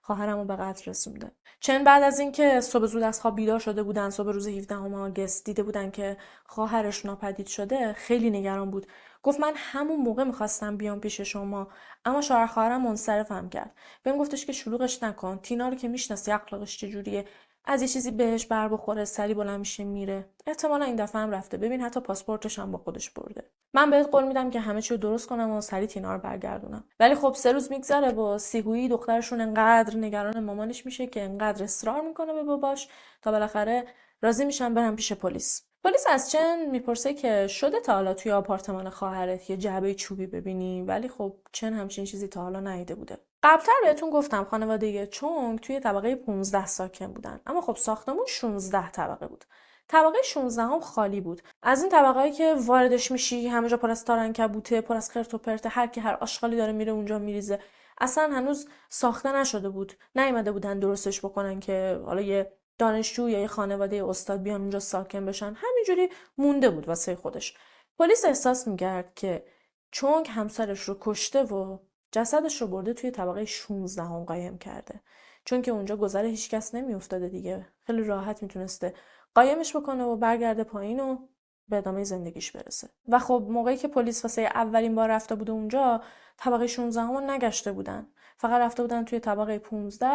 خواهرم رو به قتل رسونده. چن بعد از اینکه صبح زود از خواب بیدار شده بودن، صبح روز 17 آگوست دیده بودن که خواهرش ناپدید شده، خیلی نگران بود. گفت من همون موقع میخواستم بیام پیش شما، اما شوهر خواهرم منصرفم کرد. بهم گفتش که شلوغش نکن، تینا رو که میشناسی اخلاقش چجوریه، از یه چیزی بهش بر بخوره سری بلند میشه میره. احتمالا این دفعه هم رفته، ببین حتی پاسپورتش هم با خودش برده. من بهت قول میدم که همه چی رو درست کنم و سریع تینا رو برگردونم. ولی خب 3 روز میگذره و سیگویی دخترشون انقدر نگران مامانش میشه که انقدر اصرار میکنه به باباش تا بالاخره راضی میشن برن پیش پلیس. پلیس از چن میپرسه که شده تا حالا توی آپارتمان خواهرت یه جعبه چوبی ببینی، ولی خب چن همچین چیزی تا حالا ندیده بوده. قبلتر بهتون گفتم خانواده چونگ توی طبقه 15 ساکن بودن، اما خب ساختمون 16 طبقه بود. طبقه 16 هم خالی بود. از این طبقه‌ای که واردش میشی همه جا پر از تارعنکبوته، پر از خرت و پرته، هر کی هر آشغالی داره میره اونجا میریزه. اصلا هنوز ساخته نشده بود. نیومده بودن درستش بکنن که حالا یه دانشجو یا یه خانواده استاد بیان اونجا ساکن بشن. همینجوری مونده بود واسه خودش. پلیس احساس می‌کرد که چونگ همسرش رو کشته و جسدش رو برده توی طبقه 16 هم قایم کرده. چون که اونجا گذر هیچکس نمیافتاده دیگه. خیلی راحت میتونسته قایمش بکنه و برگرده پایین و به ادامه زندگیش برسه. و خب موقعی که پلیس واسه اولین بار رفته بود اونجا، طبقه 16 هم نگشته بودن. فقط رفته بودن توی طبقه 15،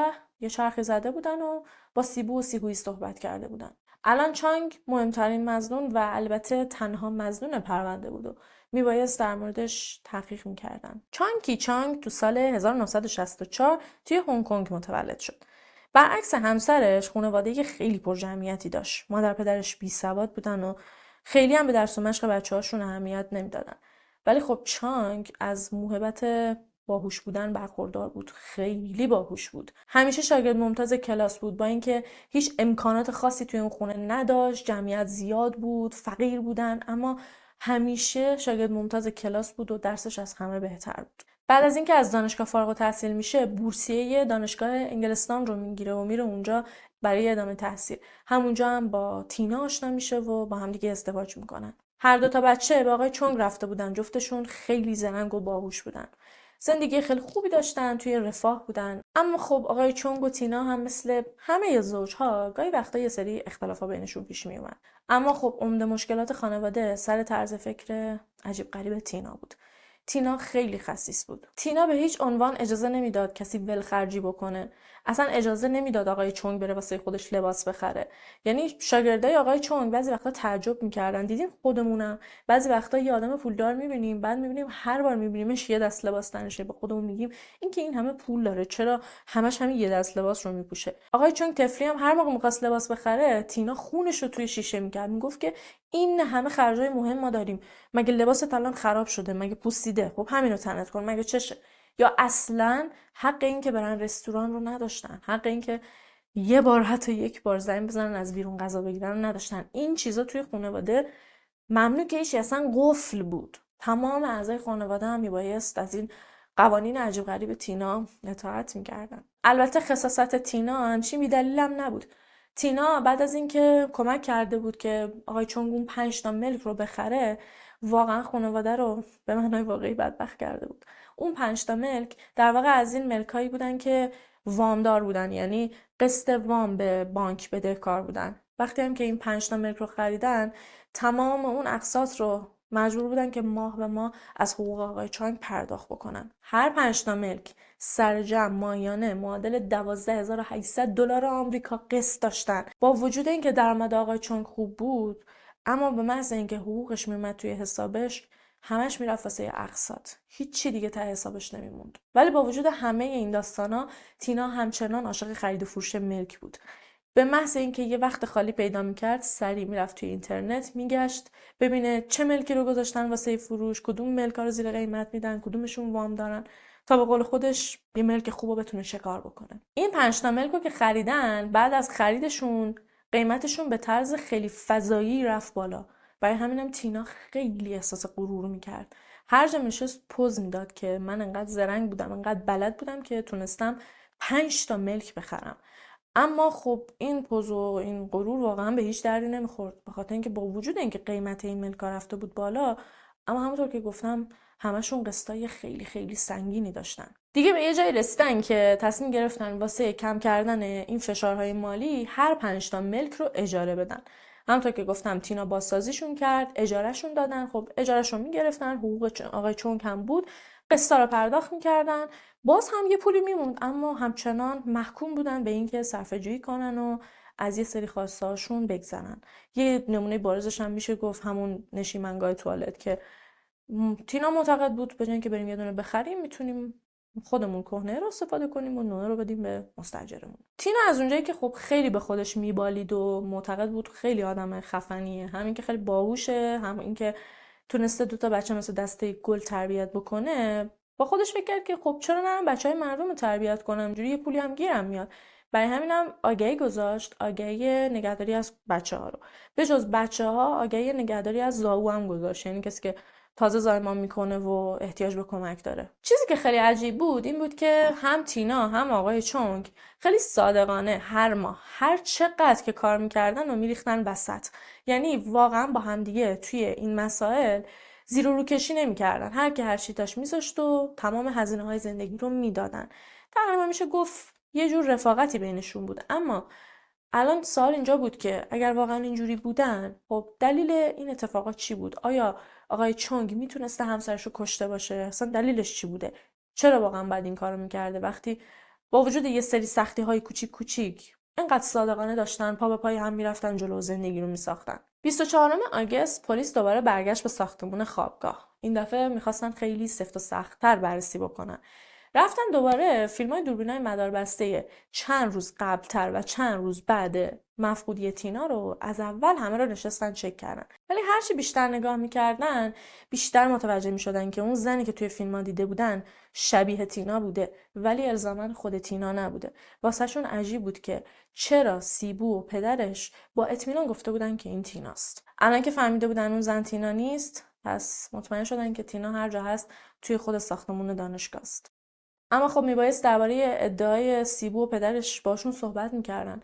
یه چرخی زده بودن و با سیبو و سیگویی صحبت کرده بودن. الان چانگ مهمترین مظنون و البته تنها مظنون پرونده بود و میبایست در موردش تحقیق میکردن. چانگ کی چانگ تو سال 1964 توی هنگ کنگ متولد شد. برعکس همسرش خانواده خیلی پر جمعیتی داشت. مادر پدرش بی سواد بودن و خیلی هم به درس و مشق بچه‌هاشون اهمیت نمیدادن. ولی خب چانگ از موهبت باهوش بودن برخوردار بود. خیلی باهوش بود. همیشه شاگرد ممتاز کلاس بود، با اینکه هیچ امکانات خاصی توی اون خونه نداشت، جمعیت زیاد بود، فقیر بودن، اما همیشه شاگرد ممتاز کلاس بود و درسش از همه بهتر بود. بعد از اینکه از دانشگاه فارغ التحصیل میشه، بورسیه دانشگاه انگلستان رو میگیره و میره اونجا برای ادامه تحصیل. همونجا هم با تینا آشنا میشه و با هم دیگه ازدواج میکنن. هر دو تا بچه به آقای چونگ رفته بودن. جفتشون خیلی زرنگ و باهوش بودن. زندگی خیلی خوبی داشتن، توی رفاه بودن. اما خب آقای چونگ و تینا هم مثل همه زوجها گاهی وقتا یه سری اختلافا بینشون پیش میومد. اما خب عمده مشکلات خانواده سر طرز فکر عجیب غریب تینا بود. تینا خیلی خسیس بود. تینا به هیچ عنوان اجازه نمیداد کسی ولخرجی بکنه. اصلا اجازه نمیداد آقای چونگ بره واسه خودش لباس بخره. یعنی شاگردای آقای چونگ بعضی وقتا تعجب میکردن، دیدین خودمونم بعضی وقتا یه آدم پولدار میبینیم، بعد میبینیم هر بار میبینیمش یه دست لباس تنشه، به خودمون میگیم این همه پول داره چرا همش همین یه دست لباس رو میپوشه. آقای چونگ طفلی هم هر موقع می‌خواست لباس بخره، تینا خونش رو توی شیشه میکرد، میگفت که این همه خرجای مهم ما داریم، مگه لباست الان خراب شده، مگه پوسیده، خب همینو تنت کن، مگه چشه. یا اصلا حق این که برن رستوران رو نداشتن، حق این که یه بار حتی یک بار زنگ بزنن از بیرون غذا بگیرن نداشتن. این چیزا توی خانواده ممنوع که هیچ، اصلا قفل بود. تمام اعضای خانواده هم میبایست از این قوانین عجیب غریب تینا اطاعت میکردن. البته خساست تینا همچین بی‌دلیل هم نبود. تینا بعد از اینکه کمک کرده بود که آقای چونگ اون 5 تا ملک رو بخره، واقعا خانواده رو به معنای واقعی بدبخت کرده بود. اون 5 تا ملک در واقع از این ملکایی بودن که وامدار بودن، یعنی قسط وام به بانک بدهکار بودن. وقتی هم که این 5 تا ملک رو خریدن، تمام اون اقساط رو مجبور بودن که ماه به ماه از حقوق آقای چانگ پرداخت بکنن. هر 5 تا ملک سرجم ماهیانه معادل 12800 دلار آمریکا قسط داشتن. با وجود اینکه درآمد آقای چونگ خوب بود، اما به محض اینکه حقوقش میومد توی حسابش، همش میرفت واسه اقساط. هیچی دیگه ته حسابش نمیموند. ولی با وجود همه این داستانا، تینا همچنان عاشق خرید و فروش ملک بود. به محض اینکه یه وقت خالی پیدا میکرد، سریع میرفت توی اینترنت میگشت ببینه چه ملکی رو گذاشتن واسه فروش، کدوم ملکا رو زیر قیمت میدن، کدومشون وام دارن، تا به قول خودش یه ملک خوبو بتونه شکار بکنه. این 5 تا ملک رو که خریدن، بعد از خریدشون قیمتشون به طرز خیلی فضایی رفت بالا. برای همینم تینا خیلی احساس غرور میکرد. هر جا میشست پوز میداد که من انقدر زرنگ بودم، انقدر بلد بودم که تونستم 5 تا ملک بخرم. اما خب این پوز و این غرور واقعا به هیچ دردی نمیخورد، به خاطر اینکه با وجود اینکه قیمت این ملکا رفته بود بالا، اما همونطور که گفتم همشون قسطای خیلی خیلی سنگینی داشتن. دیگه به یه جایی رسیدن که تصمیم گرفتن واسه کم کردن این فشارهای مالی هر 5 تا ملک رو اجاره بدن. همونطور که گفتم تینا بازسازیشون کرد، اجارهشون دادن. خب اجارهشون میگرفتن، حقوق آقای چونگ هم بود، قسطا رو پرداخت میکردن، باز هم یه پولی میموند، اما همچنان محکوم بودن به اینکه صرفه‌جویی کنن و از یه سری خواسته‌هاشون بگذرن. یه نمونه بارزش هم میشه گفت همون نشیمنگاه توالت که تینا معتقد بود به جای اینکه بریم یه دونه بخریم میتونیم خودمون کهنه رو استفاده کنیم و نونه رو بدیم به مستاجرمون. تینا از اونجایی که خب خیلی به خودش میبالید و معتقد بود خیلی آدم خفنیه، همین که خیلی باهوشه، هم این که تونسته دوتا بچه مثل دسته گل تربیت بکنه، با خودش فکر کرد که خب چرا نرم بچهای مردم رو تربیت کنم، اینجوری یه پولی هم گیرم میاد. برای همینم آگهی گذاشت، آگهی نگهداری از بچه‌ها رو. به جز بچه‌ها آگهی نگهداری از زاو هم گذاشت، یعنی کسی که تازه زایمان میکنه و احتیاج به کمک داره. چیزی که خیلی عجیب بود این بود که هم تینا هم آقای چونگ خیلی صادقانه هر ماه هر چقدر که کار میکردن و میریختن وسط، یعنی واقعا با همدیگه توی این مسائل زیر و رو کشی نمیکردن، هر کی هر چی داشت میذاشت و تمام هزینه های زندگی رو میدادن. تقریبا میشه گفت یه جور رفاقتی بینشون بود. اما الان سوال اینجا بود که اگر واقعا اینجوری بودن، خب دلیل این اتفاقات چی بود؟ آیا آقای چونگ میتونسته همسرش رو کشته باشه؟ اصلا دلیلش چی بوده؟ چرا واقعا باید این کارو میکرده وقتی با وجود یه سری سختی های کوچیک کوچیک اینقدر صادقانه داشتن پا به پای هم میرفتن جلو زندگی رو میساختن؟ 24 آگوست پلیس دوباره برگشت به ساختمون خوابگاه. این دفعه میخواستن خیلی سفت و سخت‌تر بررسی بکنن. رفتن دوباره فیلم‌های دوربینای مداربسته چند روز قبل‌تر و چند روز بعد مفقودی تینا رو از اول همه رو نشستن چک کردن. ولی هرچی بیشتر نگاه می‌کردن بیشتر متوجه می‌شدن که اون زنی که توی فیلم‌ها دیده بودن شبیه تینا بوده، ولی الزاماً خود تینا نبوده. واسهشون عجیب بود که چرا سیبو و پدرش با اطمینان گفته بودن که این تیناست. الان که فهمیده بودن اون زن تینا نیست، پس مطمئن شدن که تینا هر جا هست توی خود ساختمون دانشگاه است. اما خب میبایست درباره ادعای سیبو و پدرش باشون صحبت میکردن.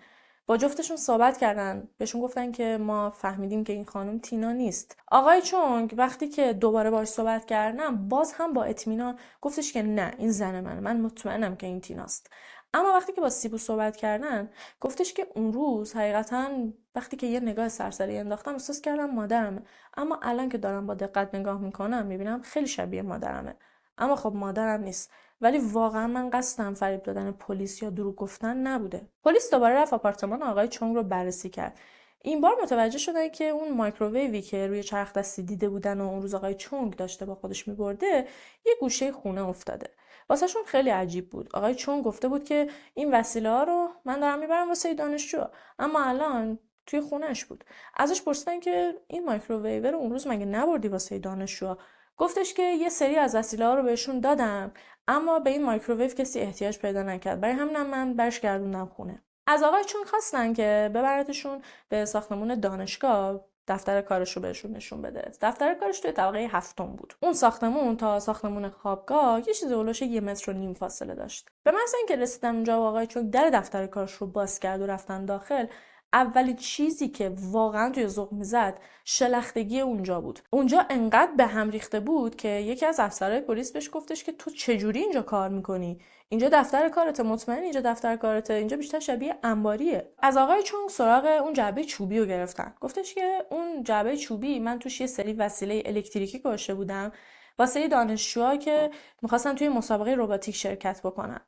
با جفتشون صحبت کردن، بهشون گفتن که ما فهمیدیم که این خانم تینا نیست. آقای چونگ وقتی که دوباره باهاش صحبت کردن باز هم با اطمینان گفتش که نه این زن منه، من مطمئنم که این تیناست. اما وقتی که با سیبو صحبت کردن گفتش که اون روز حقیقتا وقتی که یه نگاه سرسری انداختم احساس کردم مادرمه، اما الان که دارم با دقت نگاه میکنم میبینم خیلی شبیه مادرمه. اما خب مادرم نیست. ولی واقعا من قصدم فریب دادن پلیس یا دروغ گفتن نبوده. پلیس دوباره رفت آپارتمان آقای چونگ رو بررسی کرد. این بار متوجه شدن که اون مایکروویوی که روی چرخ دستی دیده بودن و اون روز آقای چونگ داشته با خودش میبرده یه گوشه خونه افتاده. واسهشون خیلی عجیب بود. آقای چونگ گفته بود که این وسیله ها رو من دارم میبرم واسه دانشجو، اما الان توی خونهش بود. ازش پرسیدن که این مایکروویو رو اون روز مگه نبردی واسه دانشجو؟ گفتش که یه سری از وسیله ها رو بهشون دادم، اما به این مایکروویو کسی احتیاج پیدا نکرد، برای همینم من برش گردوندم خونه. از آقای چون خواستن که ببرتشون به ساختمون دانشگاه دفتر کارش رو بهشون نشون بده. دفتر کارش توی طبقه 7 بود. اون ساختمون تا ساختمون خوابگاه یه چیزی هولوش 1.5 متر فاصله داشت. به محض اینکه رسیدن اونجا و آقای چون در دفتر کارش رو باز کرد و رفتن داخل، اولین چیزی که واقعا توی ذوق میزد شلختگی اونجا بود. اونجا انقدر به هم ریخته بود که یکی از افسرهای پلیس بهش گفتش که تو چجوری اینجا کار میکنی؟ اینجا دفتر کارته؟ مطمئن اینجا دفتر کارته؟ اینجا بیشتر شبیه انباریه. از آقای چونگ سراغ اون جعبه چوبی رو گرفتن. گفتش که اون جعبه چوبی من توش یه سری وسیله الکتریکی گذاشته بودم واسه دانشجوها که می‌خواستن توی مسابقه رباتیک شرکت بکنن.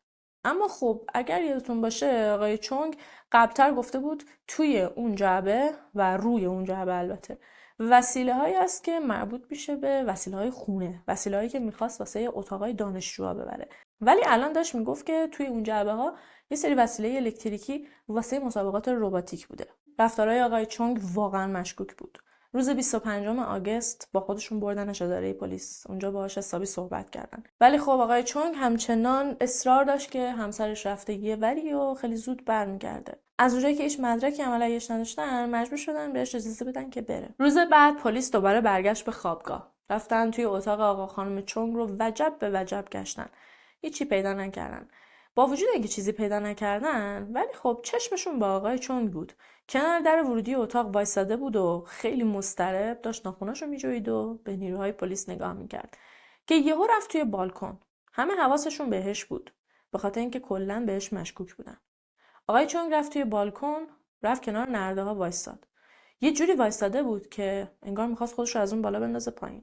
اما خب اگر یادتون باشه آقای چونگ قبلتر گفته بود توی اون جعبه و روی اون جعبه البته وسیله هایی است که مربوط میشه به وسیله های خونه، وسیله هایی که میخواست واسه اتاقای دانشجوها ببره. ولی الان داشت میگفت که توی اون جعبه ها یه سری وسیله الکتریکی واسه مسابقات رباتیک بوده. رفتارهای آقای چونگ واقعا مشکوک بود. روز 25 آگوست با خودشون بردنش اداره پلیس. اونجا باهاش حسابی صحبت کردن. ولی خب آقای چونگ همچنان اصرار داشت که همسرش رفته یه وری و خیلی زود برمیگرده. از اونجایی که هیچ مدرکی عملیش نداشتن مجبور شدن بهش اجازه بدن که بره. روز بعد پلیس دوباره برگشت به خوابگاه. رفتن توی اتاق آقا خانم چونگ رو وجب به وجب گشتن. هیچی پیدا نکردن. با وجود اینکه چیزی پیدا نکردن ولی خب چشمشون با آقای چونگ بود. کنار در ورودی اتاق وایساده بود و خیلی مضطرب داشت ناخناشو میجوید و به نیروهای پلیس نگاه میکرد که یهو رفت توی بالکن. همه حواسشون بهش بود به خاطر اینکه کلا بهش مشکوک بودن. آقای چونگ رفت توی بالکن، رفت کنار نرده ها وایساد. یه جوری وایساده بود که انگار میخواست خودش رو از اون بالا بندازه پایین.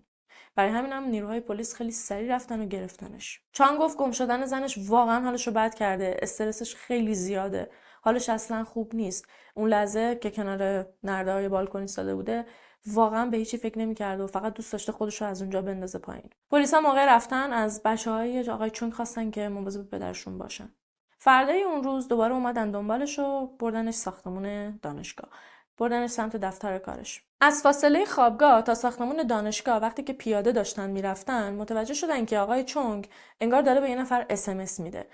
برای همینم نیروهای پلیس خیلی سریع رفتن و گرفتنش. چان گفت گم شدن زنش واقعا حالش رو بد کرده، استرسش خیلی زیاده، حالش اصلا خوب نیست. اون لحظه که کنار نرده‌های بالکن ایستاده بوده واقعا به هیچی فکر نمی‌کرد و فقط دوست داشته خودش رو از اونجا بندازه پایین. پلیسا موقع رفتن از بچه‌های آقای چونگ خواستن که مواظب پدرشون باشن. فردای اون روز دوباره اومدن دنبالش و بردنش ساختمون دانشگاه. بردنش سمت دفتر کارش. از فاصله خوابگاه تا ساختمون دانشگاه وقتی که پیاده داشتن میرفتن متوجه شدن که آقای چونگ انگار داره به یه نفر SMS میده.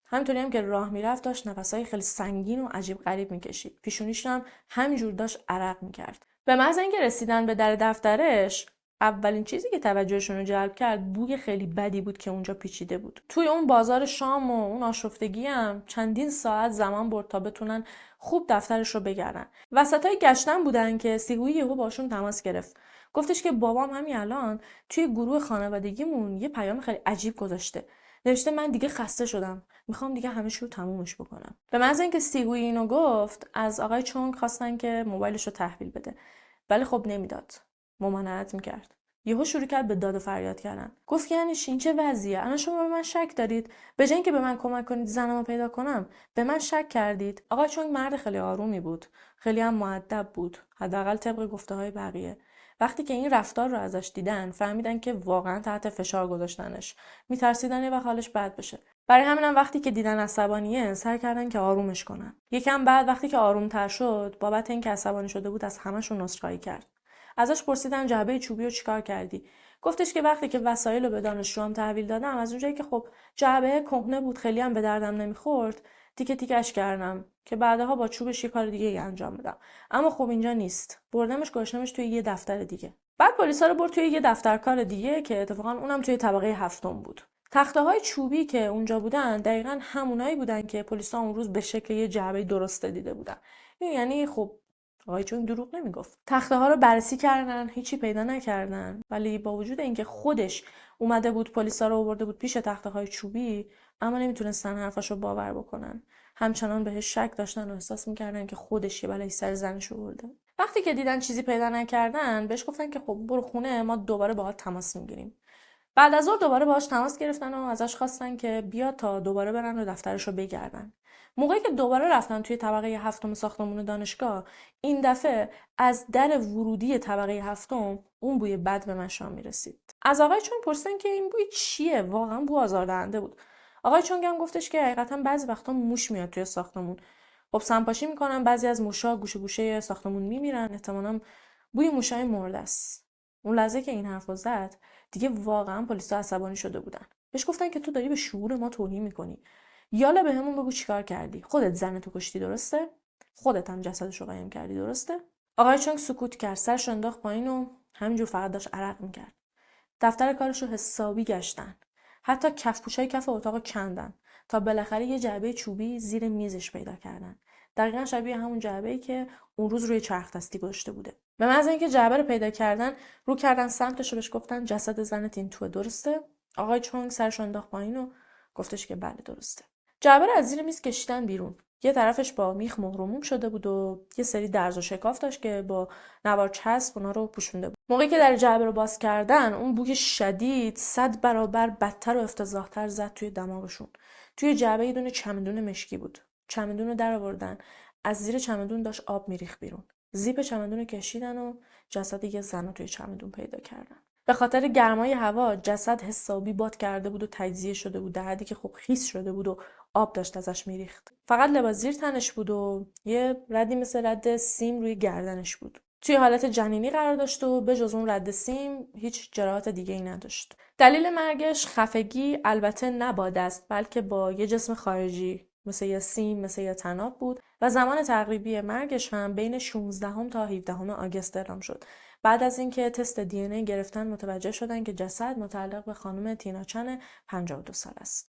همینطوری هم که راه میرفت داشت نفسای خیلی سنگین و عجیب غریب میکشید. پیشونیش هم همینجور داشت عرق میکرد. به محض اینکه رسیدن به در دفترش اولین چیزی که توجهشون رو جلب کرد بوی خیلی بدی بود که اونجا پیچیده بود. توی اون بازار شام و اون آشفتگی هم چندین ساعت زمان برد تا بتونن خوب دفترش رو بگردن. وسطای گشتن بودن که سیگویی یهو باشون تماس گرفت. گفتش که بابام همین الان توی گروه خانوادگیمون یه پیام خیلی عجیب گذاشته. نوشته من دیگه خسته شدم. میخوام دیگه همه چی رو تمومش بکنم. به محض اینکه سیگویی اینو گفت از آقای چونگ خواستن که موبایلش رو تحویل بده. ولی خب نمیداد. ممانعت میکرد. یهو شروع کرد به داد و فریاد کردن. گفت یعنی این چه وضعیه؟ الان شما به من شک دارید؟ به جای اینکه به من کمک کنید زنمو پیدا کنم، به من شک کردید. آقای چونگ مرد خیلی آرومی بود. خیلی هم مؤدب بود. حداقل طبق گفته‌های بقیه. وقتی که این رفتار رو ازش دیدن، فهمیدن که واقعا تحت فشار گذاشتنش. میترسیدن یه وقت حالش بد بشه. برای همینم وقتی که دیدن عصبانیه، سعی کردن که آرومش کنن. یکم بعد وقتی که آرومتر شد، بابت اینکه عصبانی شده بود از همشون عذرخواهی کرد. ازش پرسیدن جعبه چوبی رو چیکار کردی؟ گفتش که وقتی که وسایل رو به دانشجوام تحویل دادم از اونجایی که خب جعبه کهنه بود خیلی هم به دردم نمیخورد تیکه تیکش کردم که بعدها با چوبش یه کار دیگه انجام بدم. اما خب اینجا نیست. بردمش گذاشتمش توی یه دفتر دیگه. بعد پلیسا رو برد توی یه دفتر کار دیگه که اتفاقا اونم توی طبقه هفتم بود. تخته‌های چوبی که اونجا بودن دقیقاً همونایی بودن که پلیسا اون روز به شکل یه جعبه درسته دیده بودن. یعنی خب آقای چون دروغ نمیگفت. تخته ها رو بررسی کردن، هیچی پیدا نکردن، ولی با وجود اینکه خودش اومده بود پلیسا رو آورده بود پیش تخته های چوبی، اما نمیتونستن حرفاشو باور بکنن. همچنان بهش شک داشتن و احساس میکردن که خودش یه بلایی سر زنش آورده. وقتی که دیدن چیزی پیدا نکردن، بهش گفتن که خب برو خونه، ما دوباره باهات تماس میگیریم. بعد از ظهر دوباره باهاش تماس گرفتن و ازش خواستن که بیا تا دوباره برن و دفترش رو بگردن. موقعی که دوباره رفتن توی طبقه هفتم ساختمون دانشگاه، این دفعه از در ورودی طبقه هفتم اون بوی بد به مشام میرسید. از آقای چونگ پرسیدن که این بوی چیه؟ واقعا بو آزاردهنده بود. آقای چونگ هم گفتش که حقیقتا بعضی وقتا موش میاد توی ساختمون. خب سمپاشی میکنن، بعضی از موشا گوشه گوشه ساختمون میمیرن، احتمالاً بوی موشای مرده است. اون لحظه که این حرفو زد دیگه واقعا پلیسا عصبانی شده بودن. بهش گفتن که تو داری به شعور ما توهین میکنی. یالا بهمون بگو چیکار کردی؟ خودت زنتو کشتی درسته؟ خودت هم جسدشو قایم کردی درسته؟ آقای چونگ سکوت کرد، سرش انداخت پایین و همینجور فقط داشت عرق میکرد. دفتر کارشو حسابی گشتن. حتی کفپوشای کف اتاق کندن تا بالاخره یه جعبه چوبی زیر میزش پیدا کردن. دقیقاً شبیه همون جعبه‌ای که اون روز روی چرخ دستی گذاشته بوده. به محض اینکه جعبه رو پیدا کردن، رو کردن سمتش و بهش گفتن جسد زنت این توه درسته؟ آقای چونگ سرش انداخت پایین و گفتش که بله درسته. جعبه رو از زیر میز کشیدن بیرون. یه طرفش با میخ مهرموم شده بود و یه سری درز و شکاف داشت که با نوار چسب اونا رو پوشونده بود. موقعی که در جعبه رو باز کردن، اون بوی شدید 100 برابر بدتر و افتضاح‌تر زد توی دماغشون. توی جعبه یه دونه چمدون مشکی بود. چمدون رو درآوردن. از زیر چمدون داشت آب میریخت بیرون. زیپ چمدون رو کشیدن و جسد یه زن رو توی چمدون پیدا کردن. به خاطر گرمای هوا جسد حسابی باد کرده بود و تجزیه شده بود، در حدی که خب خیس شده بود و آب داشت ازش میریخت. فقط لباس زیر تنش بود و یه ردی مثل رد سیم روی گردنش بود. توی حالت جنینی قرار داشت و به جز اون رد سیم هیچ جراحت دیگه ای نداشت. دلیل مرگش خفگی البته نه با دست بلکه با یه جسم خارجی مثل یه سیم مثل یه طناب بود و زمان تقریبی مرگش هم بین 16 تا 17 آگوست اعلام شد. بعد از اینکه تست دی ان ای گرفتن متوجه شدن که جسد متعلق به خانم تینا چن 52 سال است.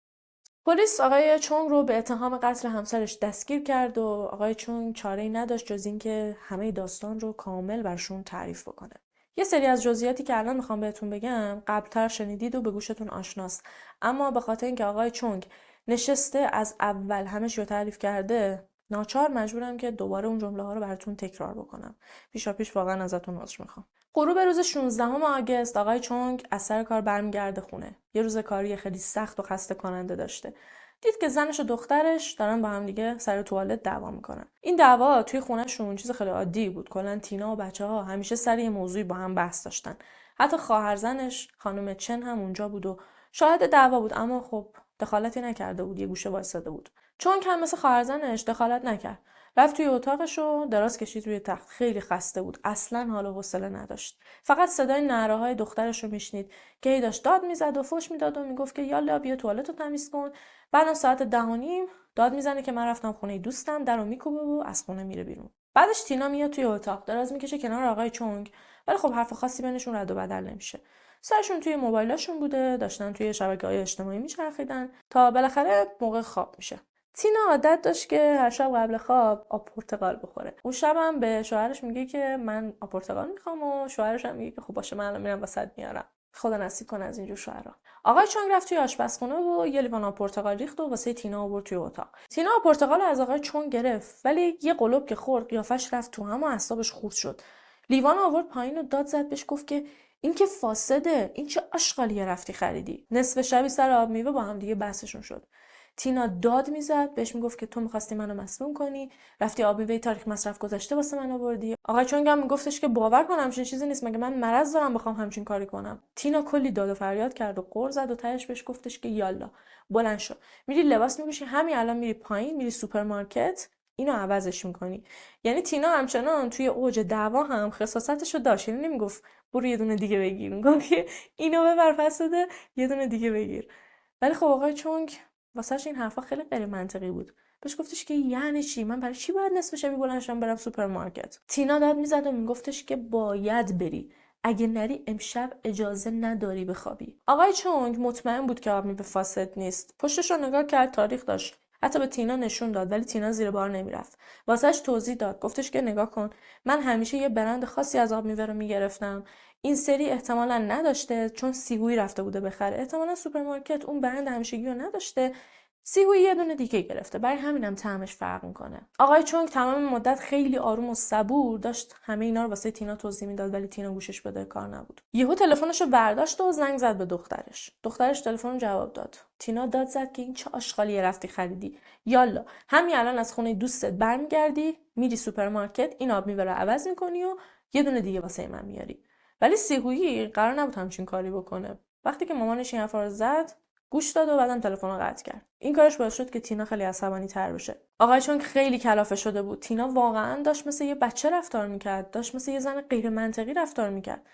پلیس آقای چونگ رو به اتهام قتل همسرش دستگیر کرد و آقای چونگ چاره‌ای نداشت جز اینکه همه داستان رو کامل برشون تعریف بکنه. یه سری از جزئیاتی که الان میخوام بهتون بگم قبلتر شنیدید و به گوشتون آشناست، اما به خاطر اینکه آقای چونگ نشسته از اول همه چی رو تعریف کرده ناچار مجبورم که دوباره اون جمله ها رو براتون تکرار بکنم. پیشاپیش واقعا ازتون عذر میخوام. غروب روز 16 آگوست آقای چونگ از سر کار برمیگرده خونه. یه روز کاری خیلی سخت و خسته کننده داشته. دید که زنش و دخترش دارن با هم دیگه سر توالت دعوا میکنن. این دعوا توی خونهشون چیز خیلی عادی بود. کلا تینا و بچه‌ها همیشه سر یه موضوعی با هم بحث داشتن. حتی خواهر زنش خانم چن هم اونجا بود و شاهد دعوا بود، اما خب دخالتی نکرده بود، یه گوشه وایساده بود. چون که مثل خواهر زنش دخالت نکرد. رفت توی اتاقش و دراز کشید روی تخت. خیلی خسته بود، اصلا حال و حوصله نداشت. فقط صدای نعره‌های دخترش رو میشنید که هی داشت داد میزد و فحش میداد و میگفت که یالا بیا توالت رو تمیز کن. بعدم ساعت 10:30 داد میزنه که من رفتم خونه دوستم، درو میکوبه و از خونه میره بیرون. بعدش تینا میاد توی اتاق، دراز میکشه کنار آقای چونگ، ولی خب حرف خاصی بینشون رد و بدل نمیشه. سرشون توی موبایلاشون بوده، داشتن توی شبکه‌های اجتماعی میچرخیدن تا بالاخره موقع خواب میشه. تینا عادت داشت که هر شب قبل خواب آب پرتقال بخوره. اون شبم به شوهرش میگه که من آب پرتقال میخوام و شوهرش هم میگه که خب باشه من الان میرم واسط میارم. خدا نصیب کنه از اینجور شوهرا. آقای چونگ رفت توی آشپزخونه و یه لیوان آب پرتقال ریخت و واسه تینا آورد توی اتاق. تینا آب پرتقال از آقای چونگ گرفت، ولی یه قلوب که خورد قیافش رفت تو هم و اعصابش خورد شد. لیوان آورد پایین و داد زد، بهش گفت که این که فاسده، این چه آشغالیه رفتی خریدی. نصف شبی سر آب میوه با هم دیگه بحثشون شد. تینا داد میزد، بهش میگفت که تو می‌خواستی منو مسموم کنی، رفتی آب میوه تاریخ مصرف گذشته واسه من آوردی. آقای چونگ هم میگفتش که باور کنم همچین چیزی نیست، مگه من مرض دارم بخوام همچین کاری کنم. تینا کلی داد و فریاد کرد و غر زد و تهش بهش گفتش که یالا بلند شو، میری لباس میپوشی، همین الان میری پایین، میری سوپرمارکت، اینو عوضش میکنی. یعنی تینا همچنان توی اوج دعوا هم خصاصتشو داشت، یعنی نمیگفت برو یه دونه دیگه بگیر، میگفت که اینو ببر فساده، یه دونه دیگه بگیر. ولی خب آقای چونگ واسهش این حرفا خیلی غیر منطقی بود. بهش گفتش که یعنی چی؟ من برای چی باید نصف شبی بلند شم برم سوپرمارکت؟ تینا داد میزد و میگفتش که باید بری. اگه نری امشب اجازه نداری بخوابی. آقای چونگ مطمئن بود که آب میوه فاسد نیست. پشتش رو نگاه کرد، تاریخ داشت. حتی به تینا نشون داد، ولی تینا زیر بار نمیرفت. واسهش توضیح داد. گفتش که نگاه کن، من همیشه یه برند خاصی از آب میوه رو میگرفتم. این سری احتمالاً نداشته، چون سیهویی رفته بوده بخره. احتمالاً سوپرمارکت اون برند همیشگی رو نداشته. سیهویی یه دونه دیگه گرفته، برای همینم طعمش فرق میکنه. آقای چونگ تمام مدت خیلی آروم و صبور داشت همه اینا رو واسه تینا توضیح میداد، ولی تینا گوشش بده کار نبود. یهو تلفنشو برداشت و زنگ زد به دخترش. دخترش تلفن جواب داد. تینا داد زد که این چه آشغالی رفتی خریدی. یالا همین الان از خونه دوستت برمیگردی، میری سوپرمارکت، این آب میوه رو عوض میکنی و یه دونه دیگه واسه من میاری. ولی سیهویی قرار نبود همچین کاری بکنه. وقتی که مامانش این حرفا رو زد، گوش داد و بعدم تلفن رو قطع کرد. این کارش باعث شد که تینا خیلی عصبانی تر بشه. آقای چونگ خیلی کلافه شده بود. تینا واقعا داشت مثل یه بچه رفتار میکرد، داشت مثل یه زن غیر منطقی رفتار میکرد.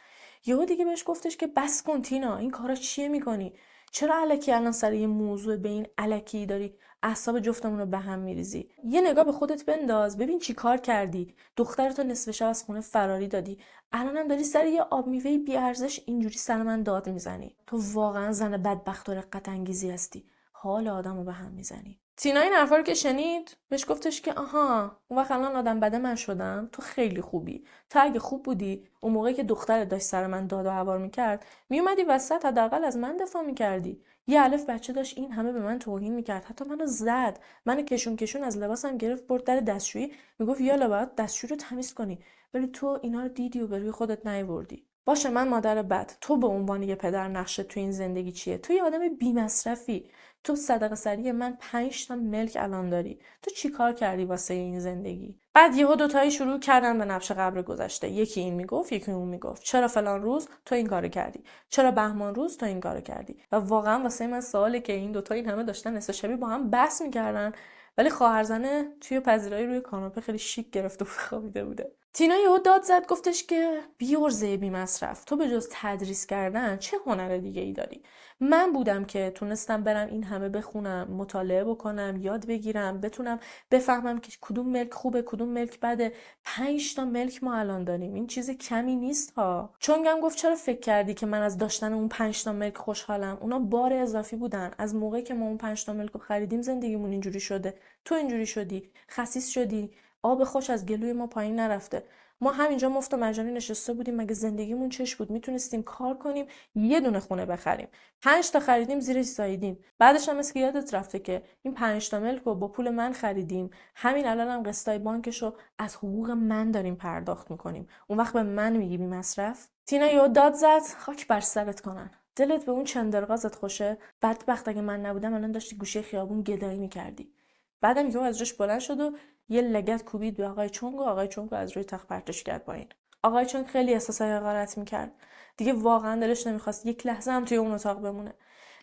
یهو دیگه بهش گفتش که بس کن تینا، این کارا چیه میکنی؟ چرا الکی الان سر یه موضوع به این الکی داری اعصاب جفتمون رو به هم میریزی؟ یه نگاه به خودت بنداز، ببین چی کار کردی. دخترتو نصف شب از خونه فراری دادی، الانم داری سر یه آب میوه بی ارزش اینجوری سر من داد میزنی. تو واقعا زن بدبخت و رقت انگیزی هستی، حال آدمو به هم میزنی. تینا این حرفا رو که شنید، بهش گفتش که آها، اون وقت الان آدم بده من شدم؟ تو خیلی خوبی. تو اگه خوب بودی، اون موقعی که دخترت داشت سر من داد و هوار میکرد، میومدی وسط، حداقل از من دفاع میکردی. یه الف بچه داشت این همه به من توهین میکرد، حتی منو زد، منو کشون کشون از لباسم گرفت برد در دستشویی، میگفت یالا باید دستشویی رو تمیز کنی، ولی تو اینا رو دیدی و به روی خودت نیاوردی. باشه من مادر بد، تو به عنوان یه پدر نقشت تو این زندگی چیه؟ تو یه آدم بی مصرفی. تو صدقه سری من 5 تا ملک الان داری. تو چی کار کردی واسه این زندگی؟ بعد یهو دوتایی شروع کردن به نبش قبر گذشته. یکی این میگفت، یکی اون میگفت. چرا فلان روز تو این کارو کردی؟ چرا بهمان روز تو این کارو کردی؟ و واقعا واسه من سواله که این دوتا این همه داشتن نصف شبی با هم بحث میکردن، ولی خواهرزنه توی پذیرایی روی کاناپه خیلی شیک گرفته و خوابیده بوده. تینا یهو داد زد، گفتش که بیورزه بی مصرف، تو به جز تدریس کردن چه هنر دیگه ای داری؟ من بودم که تونستم برم این همه بخونم، مطالعه بکنم، یاد بگیرم، بتونم بفهمم که کدوم ملک خوبه کدوم ملک بده. 5 تا ملک ما الان داریم، این چیز کمی نیست ها. چونگم گفت چرا فکر کردی که من از داشتن اون 5 تا ملک خوشحالم؟ اونا بار اضافی بودن. از موقعی که ما اون 5 تا ملک رو خریدیم زندگیمون اینجوری شده. تو اینجوری شدی، خسیس شدی، آب خوش از گلوی ما پایین نرفته. ما همینجا مفت و مجانی نشسته بودیم، مگه زندگیمون چش بود؟ میتونستیم کار کنیم، یه دونه خونه بخریم. 5 تا خریدیم زیرش ساییدیم. بعدش هم اسکی یادت رفته که این 5 تا ملک رو با پول من خریدیم. همین الان هم قسطای بانکش رو از حقوق من داریم پرداخت میکنیم. اون وقت به من میگی بی مصرف؟ تینا یهو داد زد، خاک بر سرت کنن. دلت به اون چندرغازت خوشه؟ بدبخت اگه من نبودم الان داشتی گوشه خیابون گدایی میکردی. بعدم یهو از جاش بلند شد و یه لگد کوبید به آقای چونگ و آقای چونگ از روی تخت پرتش کرد پایین. آقای چونگ خیلی احساسای حقارت میکرد. دیگه واقعا دلش نمیخواست یک لحظه هم توی اون اتاق بمونه.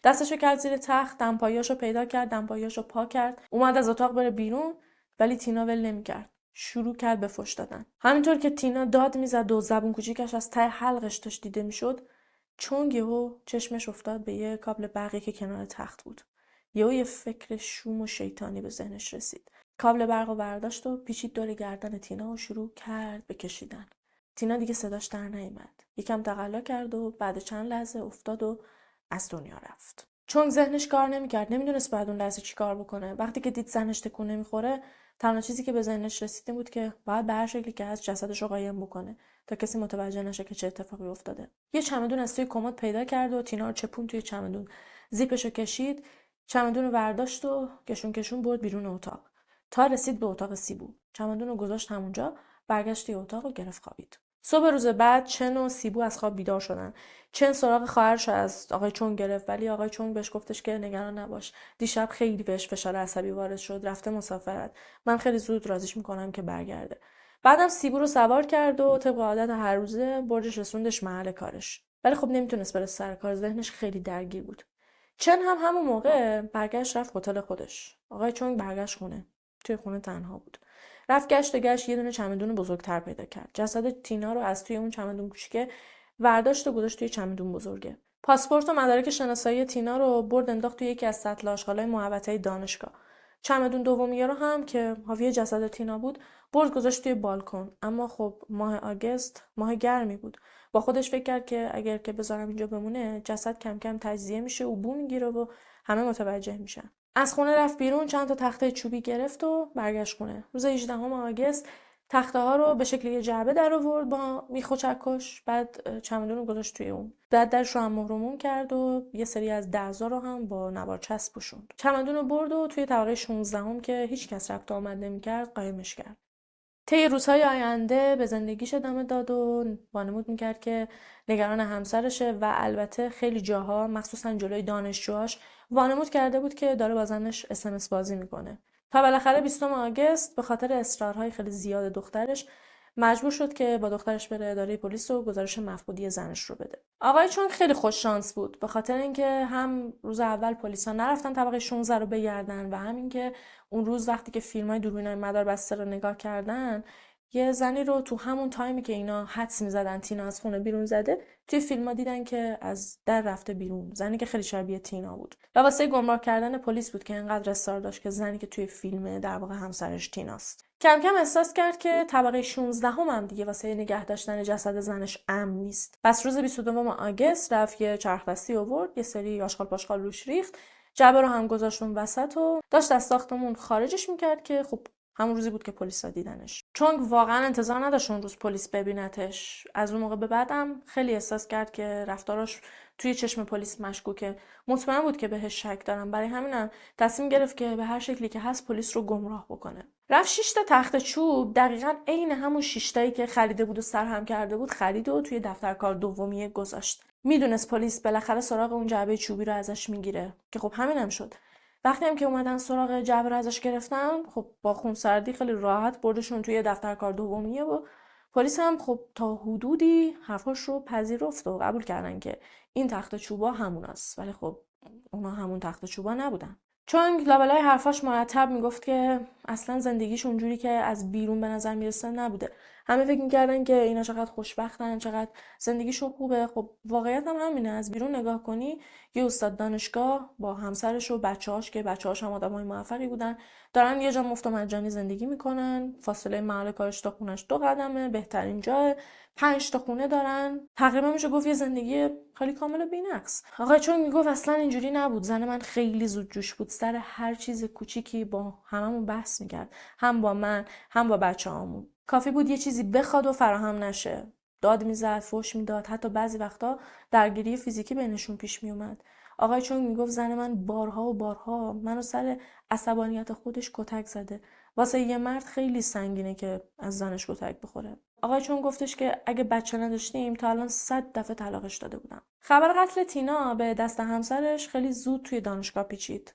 دستشو کرد زیر تخت، دمپاییاشو پیدا کرد، دمپاییاشو پا کرد، اومد از اتاق بره بیرون، ولی تینا ول نمیکرد. شروع کرد به فحش دادن. همینطور که تینا داد میزد و زبون کوچیکش از ته حلقش داشت دیده میشد، چونگ یهو چشمش افتاد به یه کابل برقی که کنار تخت بود. یهو یه فکر شوم و شیطانی به ذهنش رسید. کابل برق رو برداشت و پیچید دور گردن تینا و شروع کرد به کشیدن. تینا دیگه صداش در نیامد. یکم تقلا کرد و بعد چند لحظه افتاد و از دنیا رفت. چونگ ذهنش کار نمیکرد، نمیدونست بعد اون لحظه چی کار بکنه. وقتی که دید زنش تکون نمیخوره، تنها چیزی که به ذهنش رسیده بود که باید به هر شکلی که از جسدش رو قایم بکنه تا کسی متوجه نشه که چه اتفاقی افتاده. یه چمدون از توی کمد پیدا کرد و تینا رو چپون توی چمدون. زیپشو کشید، چمدون رو برداشت و کشون برد بیرون اتاق تا رسید به اتاق سیبو. چمدون رو گذاشت همونجا، برگشت توی اتاق و گرفت خوابید. صبح روز بعد چن و سیبو از خواب بیدار شدن. چن سراغ خواهرش از آقای چونگ گرفت، ولی آقای چونگ بهش گفتش که نگران نباش. دیشب خیلی بهش فشار عصبی وارد شد، رفته مسافرت. من خیلی زود راضیش میکنم که برگرده. بعدم سیبو رو سوار کرد و طبق عادت هر روزه بردش رسوندش محل کارش. ولی خب نمیتونست بره سر کار، ذهنش خیلی درگیر بود. چن هم همون موقع برگشت رفت هتل خودش. آقای چونگ برگشت خونه. توی خونه تنها بود. رفت گشت و گشت یه دونه چمدون بزرگتر پیدا کرد. جسد تینا رو از توی اون چمدون کوچیکه ورداشت و گذاشت توی چمدون بزرگه. پاسپورت و مدارک شناسایی تینا رو برد انداخت توی یکی از سطل آشغالای محوطه دانشگاه. چمدون دومیه رو هم که حاوی جسد تینا بود، برد گذاشت توی بالکن. اما خب ماه آگوست ماه گرمی بود. با خودش فکر کرد که اگر که بذارم اینجا بمونه، جسد کم کم تجزیه میشه و بو میگیره و همه متوجه میشن. از خونه رفت بیرون، چند تا تخته چوبی گرفت و برگشت خونه. روز 18 آگوست تخته ها رو به شکل یه جعبه در آورد با میخ و چکش، بعد چمدون رو گذاشت توی اون. بعد درش رو هم مهرموم کرد و یه سری از درزا رو هم با نوار چسب پوشوند. چمدون رو برد و توی طبقه 16 که هیچ کس رفت آمد نمی‌کرد قایمش کرد. طی روزهای آینده به زندگیش ادامه داد و وانمود میکرد که نگران همسرشه و البته خیلی جاها مخصوصا جلوی دانشجوهاش وانمود کرده بود که داره با زنش اسمس بازی میکنه. تا بالاخره 20 آگوست به خاطر اصرارهای خیلی زیاد دخترش مجبور شد که با دخترش بره اداره پلیس و گزارش مفقودی زنش رو بده. آقای چون خیلی خوش شانس بود به خاطر اینکه هم روز اول پلیسا نرفتن طبقه 16 رو بگردن و همین که اون روز وقتی که فیلمای دوربینای مداربسته رو نگاه کردن، یه زنی رو تو همون تایمی که اینا حدس می‌زدن تینا از خونه بیرون زده، توی فیلم‌ها دیدن که از در رفته بیرون. زنی که خیلی شبیه تینا بود. و واسه گمراه کردن پلیس بود که انقدر اصرار داشت که زنی که توی فیلمه در واقع همسرش تیناست. کم کم احساس کرد که طبقه 16 هم دیگه واسه نگه داشتن جسد زنش امن نیست. پس روز 22 آگوست رفت یه چرخدستی آورد، یه سری آشغال پاشغال روش ریخت، جعبه رو هم گذاشت اون وسط و داشت از ساختمون خارجش میکرد که خب همون روزی بود که پلیسا دیدنش. چون واقعا انتظار نداشت اون روز پلیس ببینتش. از اون موقع به بعدم خیلی احساس کرد که رفتاراش توی چشم پلیس مشکوکه. مطمئن بود که بهش شک دارن. برای همینم تصمیم گرفت که به هر شکلی که هست پلیس رو گمراه بکنه. رفت 6 تا تخت چوب دقیقاً عین همون 6 تایی که خریده بود و سرهم کرده بود خرید و توی دفتر کار دومیه گذاشت. میدونست پلیس بالاخره سراغ اون جعبه چوبی رو ازش میگیره که خب همینم شد. وقتی هم که اومدن سراغ جعبه رو ازش گرفتن، خب با خونسردی خیلی راحت بردشون توی دفتر کار دومیه و پلیس هم خب تا حدودی حرفاش رو پذیرفت و قبول کردن که این تخت چوبا هموناست. ولی خب اونا همون تخت چوبا نبودن. چون لابلای حرفاش مرتب میگفت که اصلا زندگیش اونجوری که از بیرون به نظر میرسه نبوده. همه فکر میکردن که اینا چقدر خوشبختن، چقدر زندگیشون خوبه. خب واقعیت هم همینه. از بیرون نگاه کنی یه استاد دانشگاه با همسرش و بچه‌هاش که بچه‌هاش هم آدمای موفقی بودن، دارن یه جا مفت و مجانی زندگی میکنن. فاصله محل کارش تا خونش 2 قدمه، بهترین جاه. 5 تا خونه دارن. تقریبا میشه گفت یه زندگی خیلی کامل و بی‌نقص. آقای چون میگفت اصلا اینجوری نبود. زن من خیلی زود جوش بود. سر هر چیز کوچیکی با هممون بحث میکرد. هم با من، هم با بچه‌هامون. کافی بود یه چیزی بخواد و فراهم نشه. داد میزد، فحش میداد، حتی بعضی وقتا درگیری فیزیکی بینشون پیش میومد. آقای چون میگفت زن من بارها و بارها منو سر عصبانیت خودش کتک زده. واسه یه مرد خیلی سنگینه که از زنش کتک بخوره. آقای چون گفتش که اگه بچه نداشتیم تا الان 100 دفعه طلاقش داده بودم. خبر قتل تینا به دست همسرش خیلی زود توی دانشگاه پیچید.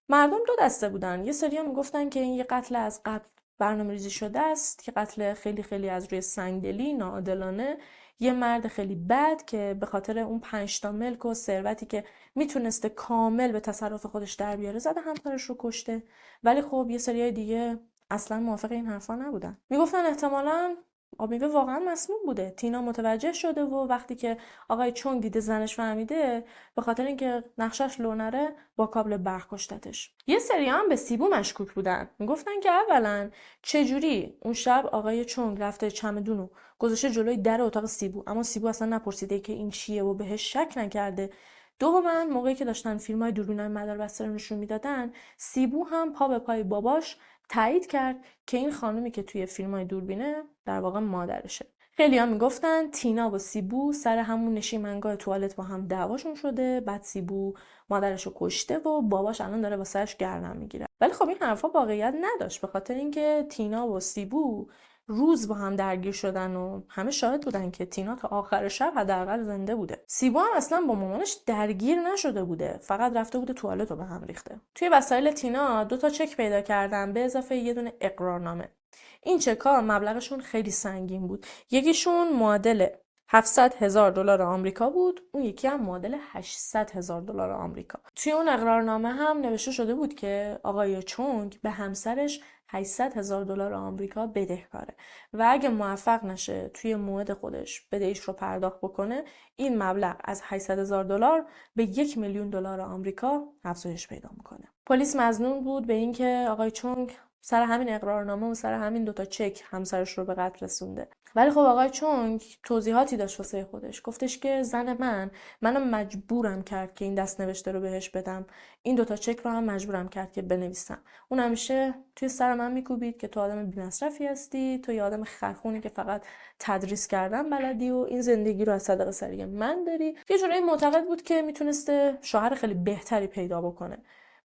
مردم دو دسته بودن. یه سری میگفتن که این یه قتل از قبل برنامه‌ریزی شده است، که قتل خیلی خیلی از روی سنگدلی، ناعادلانه، یه مرد خیلی بد که به خاطر اون 5 تا ملک و ثروتی که میتونسته کامل به تصرف خودش در بیاره زده همسرش رو کشته. ولی خب یه سریای دیگه اصلا موافق این حرفا نبودن. میگفتن احتمالاً آب میوه واقعا مسموم بوده. تینا متوجه شده و وقتی که آقای چونگ دیده زنش فهمیده، به خاطر اینکه نقشش لو نره با کابل برق کشتتش. یه سری هم به سیبو مشکوک بودن. میگفتن که اولا چجوری اون شب آقای چونگ رفته چمدونو گذاشته جلوی در اتاق سیبو، اما سیبو اصلا نپرسیده که این چیه و بهش شک نکرده. دوما موقعی که داشتن فیلم‌های دوربینای مداربسته رو نشون میدادن، سیبو هم پا به پای باباش تایید کرد که این خانومی که توی فیلم‌های دوربینه در واقع مادرشه. خیلی‌ها میگفتن تینا و سیبو سر همون نشیمنگاه توالت با هم دعواشون شده، بعد سیبو مادرشو کشته و باباش الان داره واسهش گردن میگیره. ولی خب این حرفا واقعیت نداشت، به خاطر اینکه تینا و سیبو روز با هم درگیر شدن و همه شاهد بودن که تینا تا آخر شب حداقل زنده بوده. سیبو هم اصلا با مامانش درگیر نشده بوده، فقط رفته بوده توالت رو به هم ریخته. توی وسایل تینا 2 تا چک پیدا کردن به اضافه یه دونه اقرارنامه. این چک‌ها مبلغشون خیلی سنگین بود. یکیشون معادل $700,000 آمریکا بود، اون یکی هم معادل $800,000 آمریکا. توی اون اقرارنامه هم نوشته شده بود که آقای چونگ به همسرش $800,000 آمریکا بدهکاره و اگه موفق نشه توی موعد خودش بدهیش رو پرداخت بکنه، این مبلغ از $800,000 به $1,000,000 آمریکا افزایش پیدا میکنه. پلیس مظنون بود به اینکه آقای چونگ سر همین اقرارنامه و سر همین 2 تا چک همسرش رو به قتل رسونده. ولی خب آقای چونگ توضیحاتی داشت واسه خودش. گفتش که زن منو مجبورم کرد که این دست نوشته رو بهش بدم. این 2 تا چک رو هم مجبورم کرد که بنویسم. اون همیشه توی سر من میکوبید که تو آدم بی‌مصرفی هستی، تو یه آدم خرخونی که فقط تدریس کردن بلدی و این زندگی رو از صدقه سری من داری. یه جوری معتقد بود که میتونسته شوهر خیلی بهتری پیدا بکنه.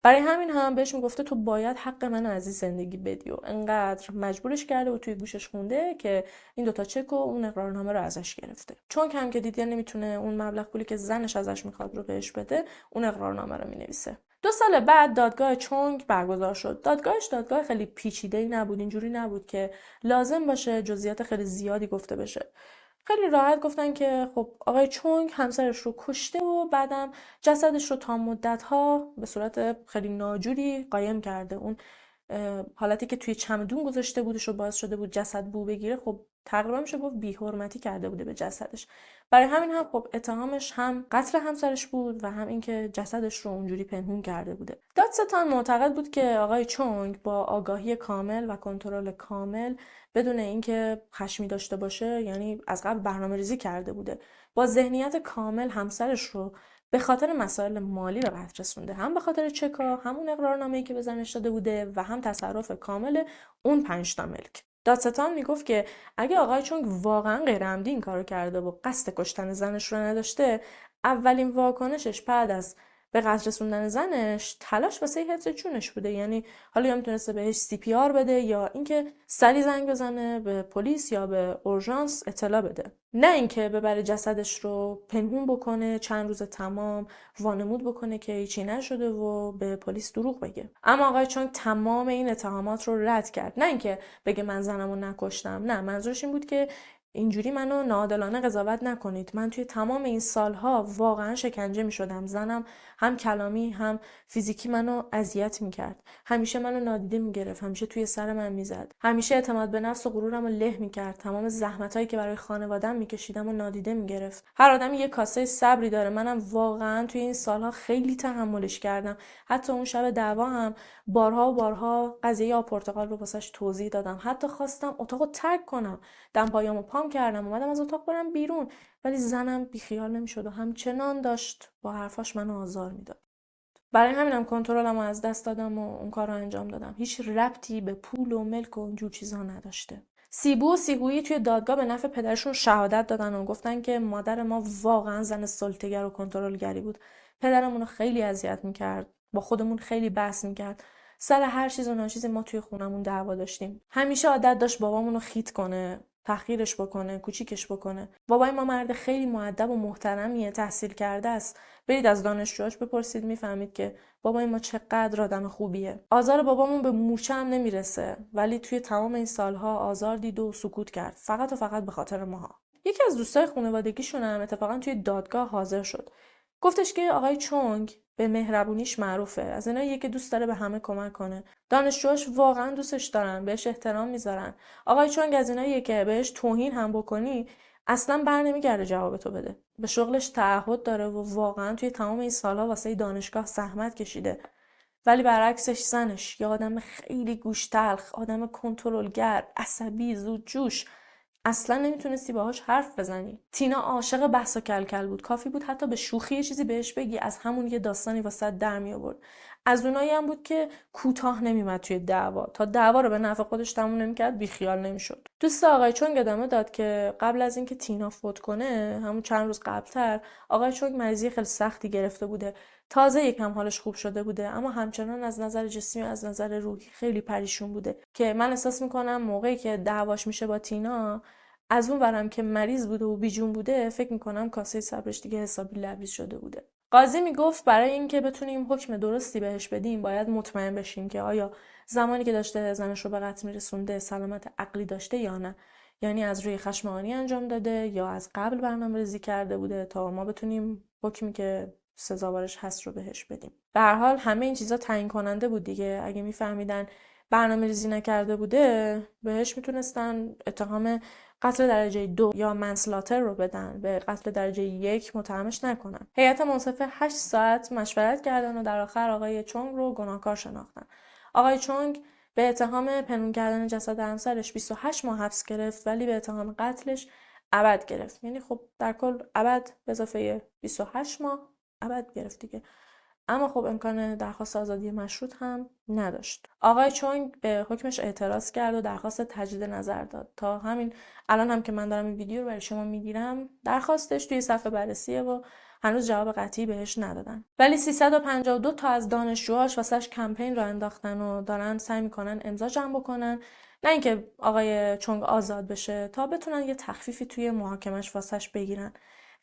برای همین هم بهش میگفته تو باید حق منو از این زندگی بدی و انقدر مجبورش کرده و توی گوشش خونده که این 2 تا چک و اون اقرارنامه رو ازش گرفته. چون کم که دیده نمیتونه اون مبلغ پولی که زنش ازش میخواد رو بهش بده، اون اقرارنامه رو مینویسه. 2 سال بعد دادگاه چونگ برگزار شد. دادگاه خیلی پیچیده‌ای نبود، اینجوری نبود که لازم باشه جزئیات خیلی زیادی گفته بشه. خیلی راحت گفتن که خب آقای چونگ همسرش رو کشته و بعدم جسدش رو تا مدت‌ها به صورت خیلی ناجوری قایم کرده. اون حالتی که توی چمدون گذاشته بودش و باعث شده بود جسد بو بگیره، خب تقریبا میشه گفت بی‌حرمتی کرده بوده به جسدش. برای همین هم خب اتهامش هم قتل همسرش بود و هم اینکه جسدش رو اونجوری پنهون کرده بوده. دادستان معتقد بود که آقای چونگ با آگاهی کامل و کنترل کامل بدون اینکه خشمی داشته باشه، یعنی از قبل برنامه‌ریزی کرده بوده، با ذهنیت کامل همسرش رو به خاطر مسائل مالی به قتل رسونده، هم به خاطر چکا، همون اقرارنامه‌ای که به زنش داده بوده و هم تصرف کامل اون 5 تا ملک. دادستان میگفت که اگه آقای چونگ واقعا غیر عمدی این کارو کرده و قصد کشتن زنش رو نداشته، اولین واکنشش بعد از به قتل رسوندن زنش تلاش واسه حفظ جونش بوده. یعنی حالا یا میتونسته بهش CPR بده یا اینکه سری زنگ بزنه به پلیس یا به اورژانس اطلاع بده، نه اینکه ببره جسدش رو پنهون بکنه چند روز تمام، وانمود بکنه که هیچی نشده و به پلیس دروغ بگه. اما آقای چونگ تمام این اتهامات رو رد کرد. نه اینکه بگه من زنمو نکشتم، نه، منظورش این بود که اینجوری منو ناعادلانه قضاوت نکنید. من توی تمام این سالها واقعا شکنجه می شدم. زنم هم کلامی هم فیزیکی منو اذیت میکرد. همیشه منو نادیده میگرفت، همیشه توی سر من میزد. همیشه اعتماد به نفس و غرورمو له میکرد. تمام زحمتایی که برای خانواده‌ام میکشیدم و نادیده میگرفت. هر آدمی یه کاسه صبری داره. منم واقعا توی این سالها خیلی تحملش کردم. حتی اون شب دعوا هم بارها و بارها قضیه آب پرتقال رو واسش توضیح دادم. حتی خواستم اتاقو ترک کنم. دم پایامو پام کردم، اومدم از اتاق برم بیرون، ولی زنم بیخیال نمیشد و همچنان داشت با حرفاش منو آزار میداد. برای همینم کنترلمو از دست دادم و اون کار رو انجام دادم. هیچ ربطی به پول و ملک و اونجور چیزا نداشته. سیبو و سیبویی توی دادگاه به نفع پدرشون شهادت دادن و گفتن که مادر ما واقعا زن سلطه‌گر و کنترلگری بود. پدرمون رو خیلی اذیت میکرد، با خودمون خیلی بحث میکرد. سر هر چیز و ناچیزی ما توی خونمون دعوا داشتیم. همیشه عادت داشت بابامون رو خیت کنه، تحقیرش بکنه، کوچیکش بکنه. بابای ما مرد خیلی مؤدب و محترمیه، تحصیل کرده است. برید از دانشجوهاش بپرسید میفهمید که بابای ما چقدر آدم خوبیه. آزار بابامون به مورچه هم نمیرسه، ولی توی تمام این سالها آزار دید و سکوت کرد، فقط و فقط به خاطر ماها. یکی از دوستای خانوادگیشون هم اتفاقا توی دادگاه حاضر شد. گفتش که آقای چونگ به مهربونیش معروفه، از ایناییه که دوست داره به همه کمک کنه. دانشجوهاش واقعا دوستش دارن، بهش احترام میذارن. آقای چونگ از ایناییه که بهش توهین هم بکنی اصلا بر نمیگرده جواب تو بده. به شغلش تعهد داره و واقعا توی تمام این سالها واسه دانشگاه زحمت کشیده. ولی برعکسش زنش یه آدم خیلی گوش تلخ، آدم کنترلگر، عصبی، زودجوش، اصلا نمیتونستی باهاش حرف بزنی. تینا عاشق بحث و کلکل بود، کافی بود حتی به شوخی یه چیزی بهش بگی از همون یه داستانی واسه در می آورد. از اونایی هم بود که کوتاه نمیومد توی دعوا، تا دعوا رو به نفع خودش تموم نمیکرد بیخیال نمیشد. دوست آقای چونگ ادامه داد که قبل از اینکه تینا فوت کنه، همون چند روز قبلتر، آقای چونگ مریضی خیلی سختی گرفته بوده. تازه یکم حالش خوب شده بوده، اما همچنان از نظر جسمی و از نظر روحی خیلی پریشون بوده که من احساس میکنم موقعی که دعواش میشه با تینا، از اون ورم که مریض بوده و بیجون بوده، فکر میکنم کاسه صبرش دیگه حسابی لبریز شده بوده. قاضی میگفت برای اینکه بتونیم حکم درستی بهش بدیم باید مطمئن بشیم که آیا زمانی که داشته زنش رو به قتل میرسونده سلامت عقلی داشته یا نه، یعنی از روی خشم آنی انجام داده یا از قبل برنامه‌ریزی کرده بوده تا ما بتونیم حکمی که سزاوارش هست رو بهش بدیم. به هر حال همه این چیزا تعیین کننده بود دیگه. اگه میفهمیدن برنامه‌ریزی نکرده بوده، بهش میتونستن اتهام قتل درجه 2 یا منسلاتر رو بدن، به قتل درجه 1 متهمش نکنن. هیئت منصفه 8 ساعت مشورت کردن و در آخر آقای چونگ رو گناهکار شناختن. آقای چونگ به اتهام پنهون کردن جسد همسرش 28 ماه حبس گرفت، ولی به اتهام قتلش ابد گرفت. یعنی خب در کل ابد به اضافه 28 ماه ابد گرفت دیگه. اما خب امکان درخواست آزادی مشروط هم نداشت. آقای چونگ به حکمش اعتراض کرد و درخواست تجدید نظر داد. تا همین الان هم که من دارم این ویدیو رو برای شما میگیرم، درخواستش توی صفحه بررسیه و هنوز جواب قطعی بهش ندادن. ولی 352 تا از دانشجوهاش واسش کمپین را انداختن و دارن سعی میکنن امضا جمع بکنن، نه اینکه آقای چونگ آزاد بشه، تا بتونن یه تخفیفی توی محاکمش واسش بگیرن.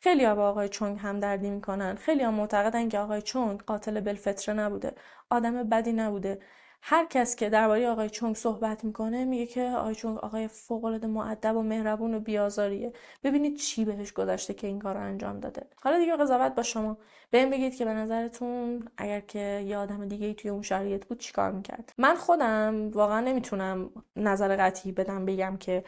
خیلی ها با آقای چونگ همدردی میکنن. خیلی ها معتقدن که آقای چونگ قاتل بالفطره نبوده، آدم بدی نبوده. هر کس که درباره آقای چونگ صحبت میکنه میگه که آقای چونگ آقای فوق‌العاده مؤدب و مهربون و بی‌آزاریه. ببینید چی بهش گذشته که این کارو انجام داده. حالا دیگه قضاوت با شما. بهم بگید که به نظرتون اگر که یه آدم دیگه‌ای توی اون شرایط بود چیکار میکرد. من خودم واقعا نمیتونم نظر قطعی بدم بگم که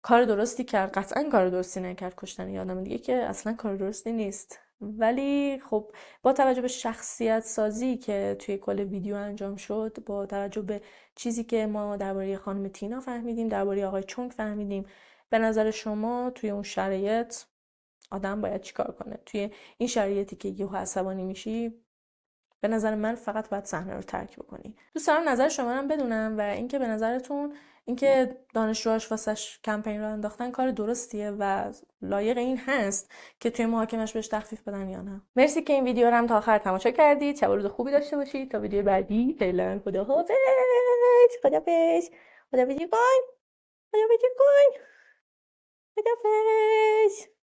کار درستی کرد. قطعا کار درستی نکرد کشتن یه آدم دیگه، که اصلا کار درستی نیست. ولی خب با توجه به شخصیت سازی که توی کل ویدیو انجام شد، با توجه به چیزی که ما درباره خانم تینا فهمیدیم، درباره آقای چونگ فهمیدیم، به نظر شما توی اون شرایط آدم باید چیکار کنه؟ توی این شرایطی که یهو عصبانی میشی، به نظر من فقط باید صحنه رو ترک بکنی. دوست دارم نظر شما رو بدونم و اینکه به نظرتون اینکه دانشجوهاش واسش کمپین رو انداختن کار درستیه و لایق این هست که توی محاکمش بهش تخفیف بدن یا نه. مرسی که این ویدیو رو هم تا آخر تماشا کردید. شب و روز خوبی داشته باشید. تا ویدیو بعدی فعلا خداحافظ. خداحافظ. خداحافظ کن. خداحافظ کن. خداحافظ.